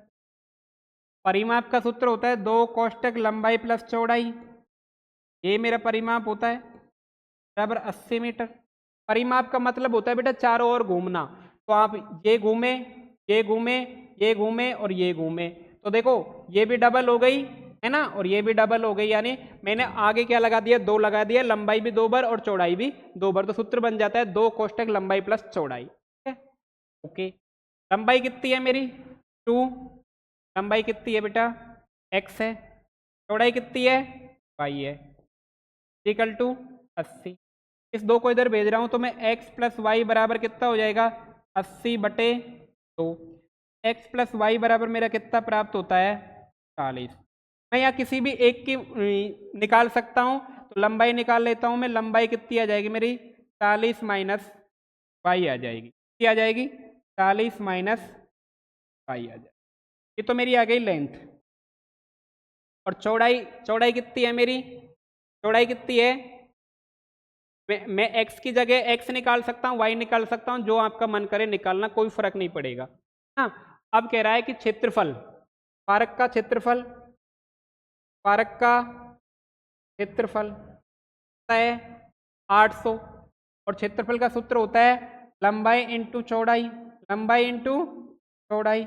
परिमाप का सूत्र होता है 2 कोष्टक लंबाई प्लस चौड़ाई, ये मेरा परिमाप होता है बराबर 80 मीटर। परिमाप का मतलब होता है बेटा चारों ओर घूमना, तो आप ये घूमे, ये घूमे, ये घूमे और ये घूमे, तो देखो ये भी डबल हो गई, है ना, और ये भी डबल हो गई, यानी मैंने आगे क्या लगा दिया, 2 लगा दिया, लंबाई भी 2 बार और चौड़ाई भी 2 बार, तो सूत्र बन जाता है 2 कोष्टक लंबाई प्लस चौड़ाई। ठीक है, ओके, लंबाई कितनी है मेरी 2, लंबाई कितनी है बेटा x है, चौड़ाई कितनी है वाई है इक्वल टू 80। इस 2 को इधर भेज रहा हूँ तो मैं x प्लस वाई बराबर कितना हो जाएगा 80/2। x प्लस वाई बराबर मेरा कितना प्राप्त होता है 40। मैं यहाँ किसी भी एक की निकाल सकता हूँ, तो लंबाई निकाल लेता हूँ मैं। लंबाई कितनी आ जाएगी मेरी 40 माइनस वाई आ जाएगी। कितनी आ जाएगी 40 माइनस वाई आ जाएगी। ये तो मेरी आ गई लेंथ। और चौड़ाई, चौड़ाई कितनी है मेरी, चौड़ाई कितनी है, मैं x की जगह x निकाल सकता हूँ, y निकाल सकता हूँ, जो आपका मन करे निकालना, कोई फर्क नहीं पड़ेगा। हाँ, अब कह रहा है कि क्षेत्रफल, फारक का क्षेत्रफल, फारक का क्षेत्रफल होता है 800 और क्षेत्रफल का सूत्र होता है लंबाई इंटू चौड़ाई, लंबाई इंटू चौड़ाई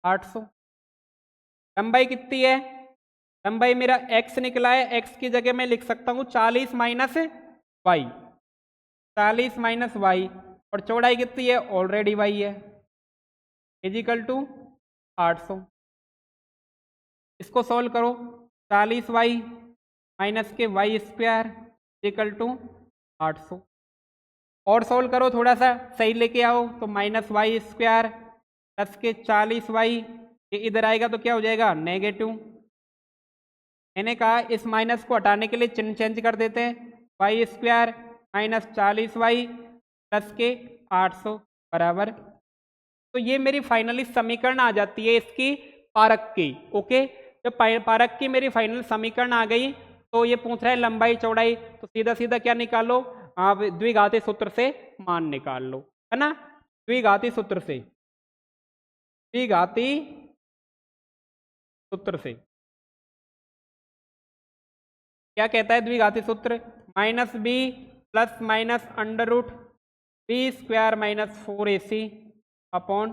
800। लंबाई कितनी है, लंबाई मेरा x निकला है, x की जगह मैं लिख सकता हूँ 40 माइनस वाई, 40 माइनस वाई। और चौड़ाई कितनी है, ऑलरेडी वाई है, इजिकल टू 800। इसको सॉल्व करो, 40 वाई माइनस के वाई स्क्वायर इजिकल टू 800। और सॉल्व करो, थोड़ा सा सही लेके आओ, तो माइनस वाई स्क्वायर प्लस के 40 वाई, ये इधर आएगा तो क्या हो जाएगा नेगेटिव। मैंने कहा इस माइनस को हटाने के लिए चिन्ह चेंज कर देते हैं, y square minus 40 y plus के 800 बराबर। तो ये मेरी फाइनली समीकरण आ जाती है इसकी पारक की। ओके, जब पारक की मेरी फाइनल समीकरण आ गई तो ये पूछ रहा है लंबाई चौड़ाई, तो सीधा सीधा क्या निकालो आप, द्विघाती सूत्र से मान निकाल लो, है ना। द्विघाती सूत्र से, द्विघाती सूत्र से क्या कहता है द्विघाती सूत्र, minus b plus minus under root b square minus 4ac upon,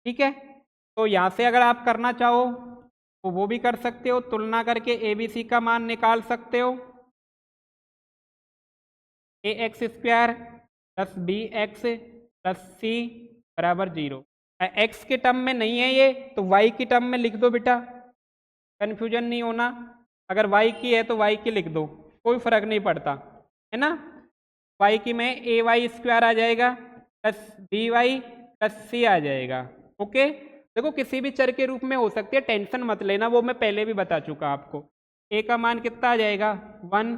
ठीक है। तो यहाँ से अगर आप करना चाहो तो वो भी कर सकते हो, तुलना करके ABC का मान निकाल सकते हो, ax square plus bx plus c बराबर 0। x के टर्म में नहीं है ये, तो y की टर्म में लिख दो बेटा, कन्फ्यूजन नहीं होना। अगर y की है तो y की लिख दो, कोई फर्क नहीं पड़ता, है ना। y की में ay स्क्वायर आ जाएगा प्लस by प्लस c आ जाएगा। ओके, देखो किसी भी चर के रूप में हो सकती है, टेंशन मत लेना, वो मैं पहले भी बता चुका आपको। a का मान कितना आ जाएगा 1,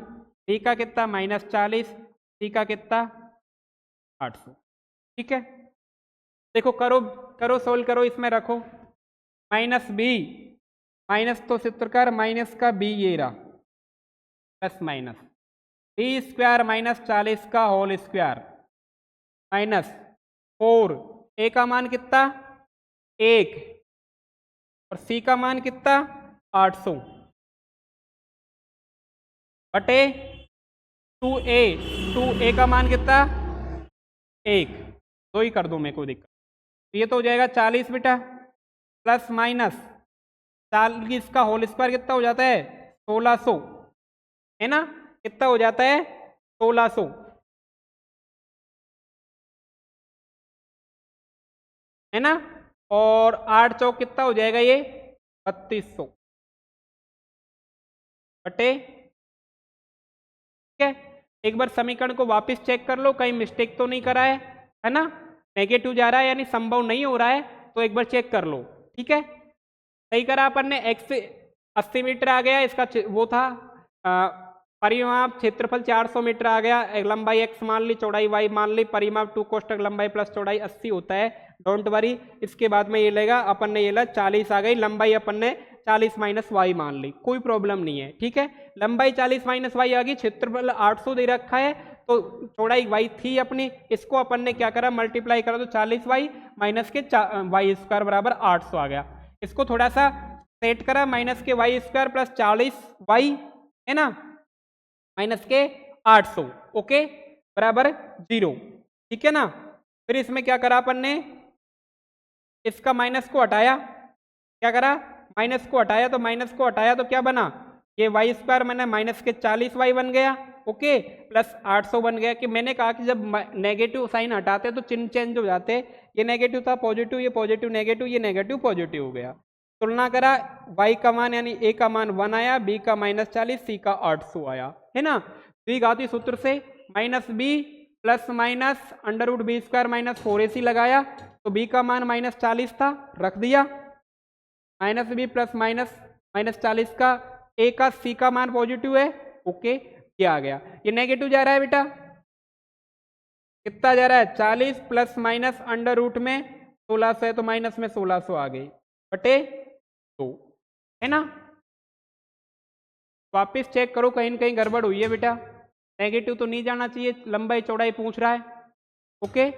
b का कितना -40, c का कितना 800, ठीक है। देखो करो करो सोल्व करो, इसमें रखो माइनस बी, माइनस तो सूत्र कर, माइनस का b ये रहा plus minus b square minus 40 का होल स्क्वायर माइनस 4, a का मान कितना 1 और c का मान कितना 800 बटे 2a, 2a का मान कितना 1, 2 ही कर दो, मैं कोई दिक्कत। ये तो हो जाएगा 40 बेटा प्लस माइनस 40 का होल स्क्वायर कितना हो जाता है 1600, है ना, कितना हो जाता है 1600, है ना। और 8 चौक कितना हो जाएगा ये 3200 बटे, ठीक है। एक बार समीकरण को वापस चेक कर लो, कहीं मिस्टेक तो नहीं करा है ना। नेगेटिव जा रहा है यानी संभव नहीं हो रहा है, तो एक बार चेक कर लो, ठीक है। सही करा अपन ने, x 80 मीटर आ गया, इसका वो था परिमाप क्षेत्रफल 400 मीटर आ गया, लंबाई x मान ली, चौड़ाई y मान ली, परिमाप 2 कोष्टक लंबाई प्लस चौड़ाई 80 होता है, डोंट वरी। इसके बाद में ये लेगा अपन ने, ये ला 40 आ गई, लंबाई अपन ने 40 माइनस वाई मान ली, कोई प्रॉब्लम नहीं है, ठीक है। लंबाई 40 माइनस वाई आ गई, क्षेत्रफल 800 दे रखा है, तो चौड़ाई y थी अपनी, इसको अपन ने क्या करा मल्टीप्लाई करा, तो 40 वाई माइनस के वाई स्क्वायर बराबर 800 आ गया। इसको थोड़ा सा सेट करा, माइनस के वाई स्क्वायर प्लस 40 वाई, है ना, माइनस के 800, ओके बराबर 0, ठीक है ना। फिर इसमें क्या करा अपन ने, इसका माइनस को हटाया, क्या करा माइनस को हटाया, तो माइनस को हटाया तो क्या बना, ये वाई स्क्वायर मैंने माइनस के 40 वाई बन गया, ओके प्लस 800 बन गया। कि मैंने कहा कि जब नेगेटिव साइन हटाते तो चिन्ह चेंज हो जाते, ये नेगेटिव था पॉजिटिव, ये पॉजिटिव नेगेटिव, ये नेगेटिव पॉजिटिव हो गया। तुलना करा, y का मान यानी a का मान 1 आया, b का -40, c का 800 आया, है ना। द्विघाती सूत्र से -b plus minus under root b square minus 4ac लगाया, तो b का मान -40 था, रख दिया, -b प्लस -40 का a का c का मान पॉजिटिव है, ओके, ये आ गया। ये नेगेटिव जा रहा है बेटा, कितना जा रहा है 40 प्लस माइनस अंडर रूट में 1600 है, तो माइनस में 1600 आ गई बटे 2, है ना। वापिस चेक करो, कहीं न कहीं गड़बड़ हुई है बेटा, नेगेटिव तो नहीं जाना चाहिए, लंबाई चौड़ाई पूछ रहा है, ओके।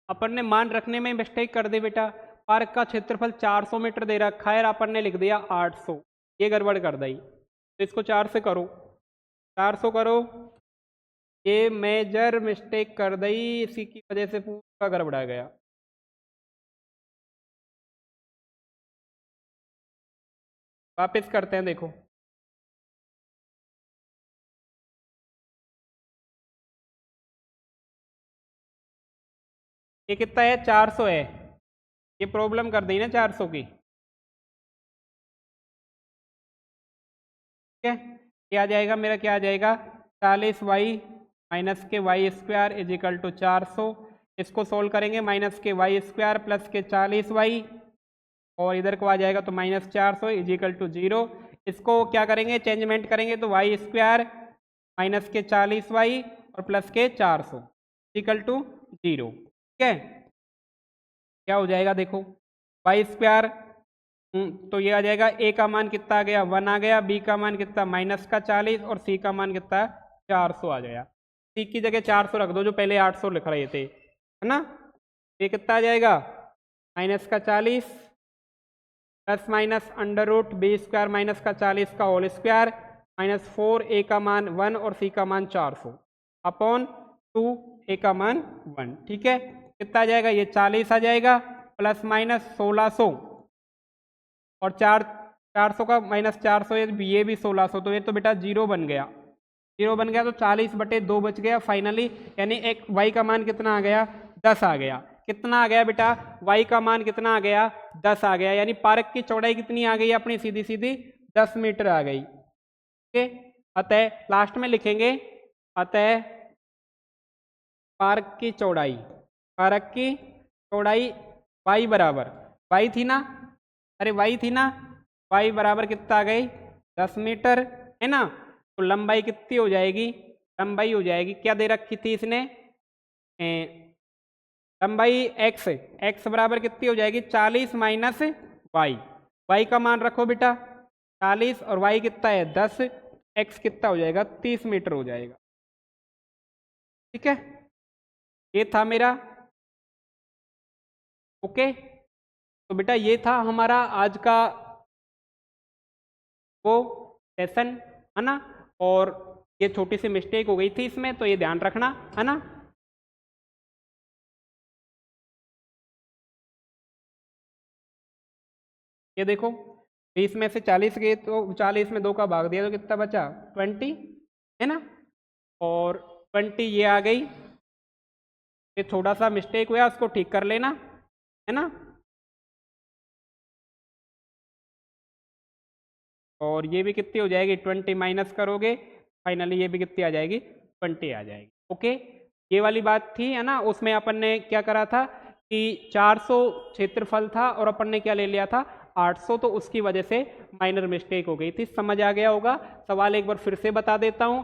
अपन ने मान रखने में मिस्टेक कर दी बेटा, पार्क का क्षेत्रफल 400 मीटर दे रखा है, अपन ने लिख दिया 800, ये गड़बड़ कर दी, तो इसको 4 से करो, 400 करो, ये मेजर मिस्टेक कर दी, इसी की वजह से पूरा गड़बड़ा गया। वापस करते हैं, देखो ये कितना है 400 है, ये प्रॉब्लम कर दी ना 400 की, ठीक है। क्या आ जाएगा मेरा, क्या आ जाएगा 40y माइनस के y square is equal to 400, इसको सोल्व करेंगे, माइनस के वाई स्क्वायर प्लस के 40y, और इधर को आ जाएगा तो -400 इज इक्वल टू 0, इसको क्या करेंगे चेंजमेंट करेंगे, तो वाई स्क्वायर माइनस के 40y और प्लस के 400 इक्वल टू 0, ठीक है। क्या हो जाएगा देखो, वाई स्क्वायर, तो ये आ जाएगा, ए का मान कितना आ गया 1 आ गया, बी का मान कितना -40 और सी का मान कितना 400 आ गया, सी की जगह 400 रख दो, जो पहले 800 लिख रहे थे, है ना। ये कितना आ जाएगा -40 plus minus under root b square minus का 40 का होल स्क्वायर -4, ए का मान 1 और सी का मान 400 अपॉन 2, ए का मान 1, ठीक है। कितना आ जाएगा, ये 40 आ जाएगा प्लस माइनस 1600 और 400 का -400, ये भी 1600, तो ये तो बेटा 0 बन गया, 0 बन गया, तो 40/2 बच गया फाइनली, यानी एक y का मान कितना आ गया 10 आ गया, कितना आ गया बेटा y का मान कितना आ गया 10 आ गया, यानी पार्क की चौड़ाई कितनी आ गई अपनी, सीधी सीधी 10 मीटर आ गई, ठीक है। अतः लास्ट में लिखेंगे, अतः पार्क की चौड़ाई, पार्क की चौड़ाई y बराबर, y थी ना, अरे y थी ना, y बराबर कितना आ गई 10 मीटर, है ना। तो लंबाई कितनी हो जाएगी, लंबाई हो जाएगी, क्या दे रखी थी इसने, लंबाई x बराबर कितनी हो जाएगी 40 माइनस y का मान रखो बेटा 40 और y कितना है 10, x कितना हो जाएगा 30 मीटर हो जाएगा, ठीक है। ये था मेरा, ओके। तो बेटा ये था हमारा आज का वो सेशन, है ना, और ये छोटी सी मिस्टेक हो गई थी इसमें, तो ये ध्यान रखना, है ना। ये देखो 20 में से 40 गए तो 40 में 2 का भाग दिया तो कितना बचा 20, है ना, और 20 ये आ गई। ये थोड़ा सा मिस्टेक हुआ उसको ठीक कर लेना, है ना। और ये भी कितनी हो जाएगी 20 माइनस करोगे, फाइनली ये भी कितनी आ जाएगी 20 आ जाएगी। ओके, ये वाली बात थी, है ना। उसमें अपन ने क्या करा था कि 400 क्षेत्रफल था और अपन ने क्या ले लिया था 800, तो उसकी वजह से माइनर मिस्टेक हो गई थी। समझ आ गया होगा। सवाल एक बार फिर से बता देता हूँ।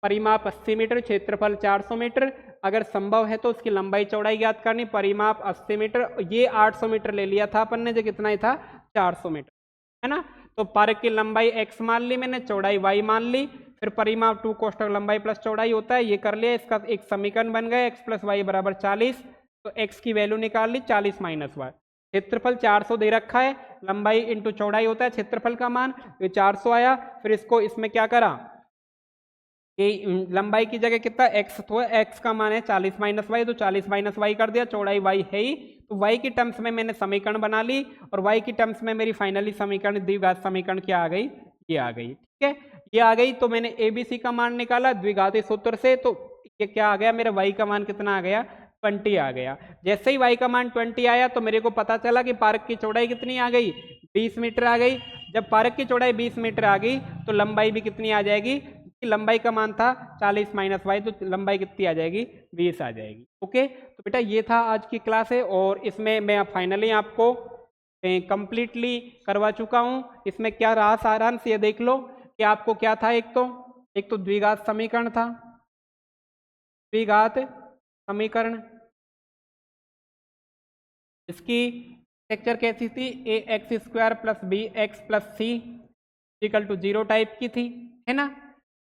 परिमाप 80 मीटर, क्षेत्रफल 400 मीटर, अगर संभव है तो उसकी लंबाई चौड़ाई ज्ञात करनी। परिमाप 80 मीटर, ये 800 मीटर ले लिया था अपन ने, जो कितना ही था 400 मीटर, है ना। तो पार्क की लंबाई x मान ली मैंने, चौड़ाई y मान ली, फिर परिमाप 2 कोष्ठक लंबाई प्लस चौड़ाई होता है, ये कर लिया। इसका एक समीकरण बन गया x प्लस वाई बराबर 40। तो x की वैल्यू निकाल ली 40 माइनस वाई। क्षेत्रफल 400 दे रखा है, लंबाई इंटू चौड़ाई होता है क्षेत्रफल का मान, ये 400 आया। फिर इसको इसमें क्या करा कि लंबाई की जगह कितना x, तो x का मान है 40 माइनस वाई, तो 40 माइनस वाई कर दिया, चौड़ाई y है ही, तो y की टर्म्स में मैंने समीकरण बना ली, और y की टर्म्स में मेरी फाइनली समीकरण द्विघात समीकरण क्या आ गई, ये आ गई। ठीक है, ये आ गई। तो मैंने ABC का मान निकाला द्विघाती सूत्र से, तो ये क्या आ गया मेरा y का मान कितना आ गया 20 आ गया। जैसे ही y का मान 20 आया तो मेरे को पता चला कि पार्क की चौड़ाई कितनी आ गई 20 मीटर आ गई। जब पार्क की चौड़ाई 20 मीटर आ गई तो लंबाई भी कितनी आ जाएगी, लंबाई का मान था 40 माइनस वाई, तो लंबाई कितनी आ जाएगी 20 आ जाएगी। ओके, तो बेटा ये था आज की क्लास है, और इसमें मैं फाइनली आपको कंप्लीटली करवा चुका हूँ। इसमें क्या रहा सारांश ये देख लो कि आपको क्या था, एक तो द्विघात समीकरण था, द्विघात समीकरण, इसकी स्ट्रक्चर कैसी थी, A X square plus B x plus C equal to 0 type की थी, है ना।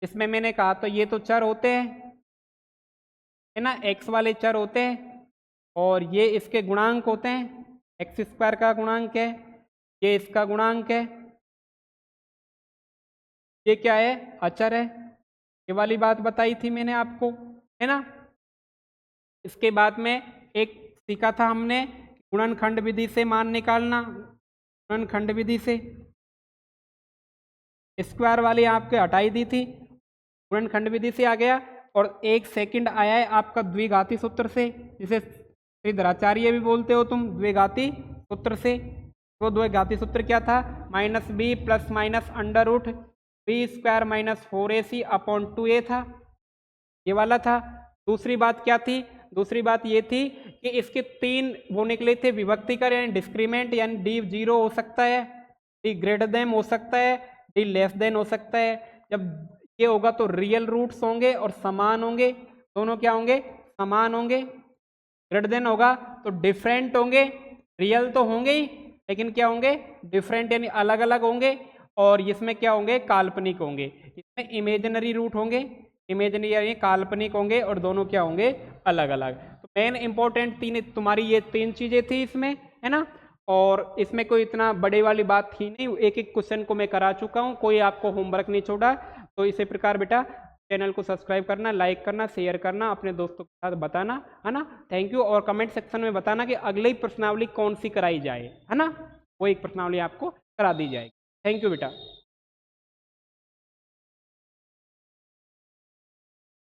इसमें मैंने कहा तो ये तो चर होते हैं, है ना, एक्स वाले चर होते हैं, और ये इसके गुणांक होते हैं, एक्स स्क्वायर का गुणांक है, ये इसका गुणांक है, ये क्या है अचर है, ये वाली बात बताई थी मैंने आपको, है ना। इसके बाद में एक सीखा था हमने गुणनखंड विधि से मान निकालना, गुणनखंड विधि से स्क्वायर वाली आपके हटाई दी थी, गुणनखंड विधि से आ गया। और एक सेकंड आया है आपका द्विघाती सूत्र से, जिसे श्रीधराचार्य भी बोलते हो तुम, द्विघाती सूत्र से। वो द्विघाती सूत्र क्या था, minus b plus minus under root b square minus 4ac upon 2a था, ये वाला था। दूसरी बात क्या थी, दूसरी बात ये थी कि इसके 3 वो निकले थे विभक्तिकर, यानी डिस्क्रीमेंट, यानी डी 0 हो सकता है, डी ग्रेटर देन हो सकता है, डी लेस देन हो सकता है। जब ये होगा तो रियल रूट्स होंगे और समान होंगे, दोनों क्या होंगे समान होंगे। ग्रेटर देन होगा तो डिफरेंट होंगे, रियल तो होंगे ही लेकिन क्या होंगे डिफरेंट, यानी अलग अलग होंगे। और इसमें क्या होंगे काल्पनिक होंगे, इसमें इमेजिनरी रूट होंगे, इमेजिनरी यानी काल्पनिक होंगे, और दोनों क्या होंगे अलग अलग। तो मेन इंपॉर्टेंट तीन तुम्हारी ये 3 चीजें थी इसमें, है ना। और इसमें कोई इतना बड़े वाली बात थी नहीं, एक एक क्वेश्चन को मैं करा चुका हूँ, कोई आपको होमवर्क नहीं छोड़ा। तो इसी प्रकार बेटा चैनल को सब्सक्राइब करना, लाइक करना, शेयर करना, अपने दोस्तों के साथ बताना, है ना। Thank you. और कमेंट सेक्शन में बताना कि अगली प्रश्नावली कौन सी कराई जाए, है ना, वो एक प्रश्नावली आपको करा दी जाएगी। थैंक यू बेटा।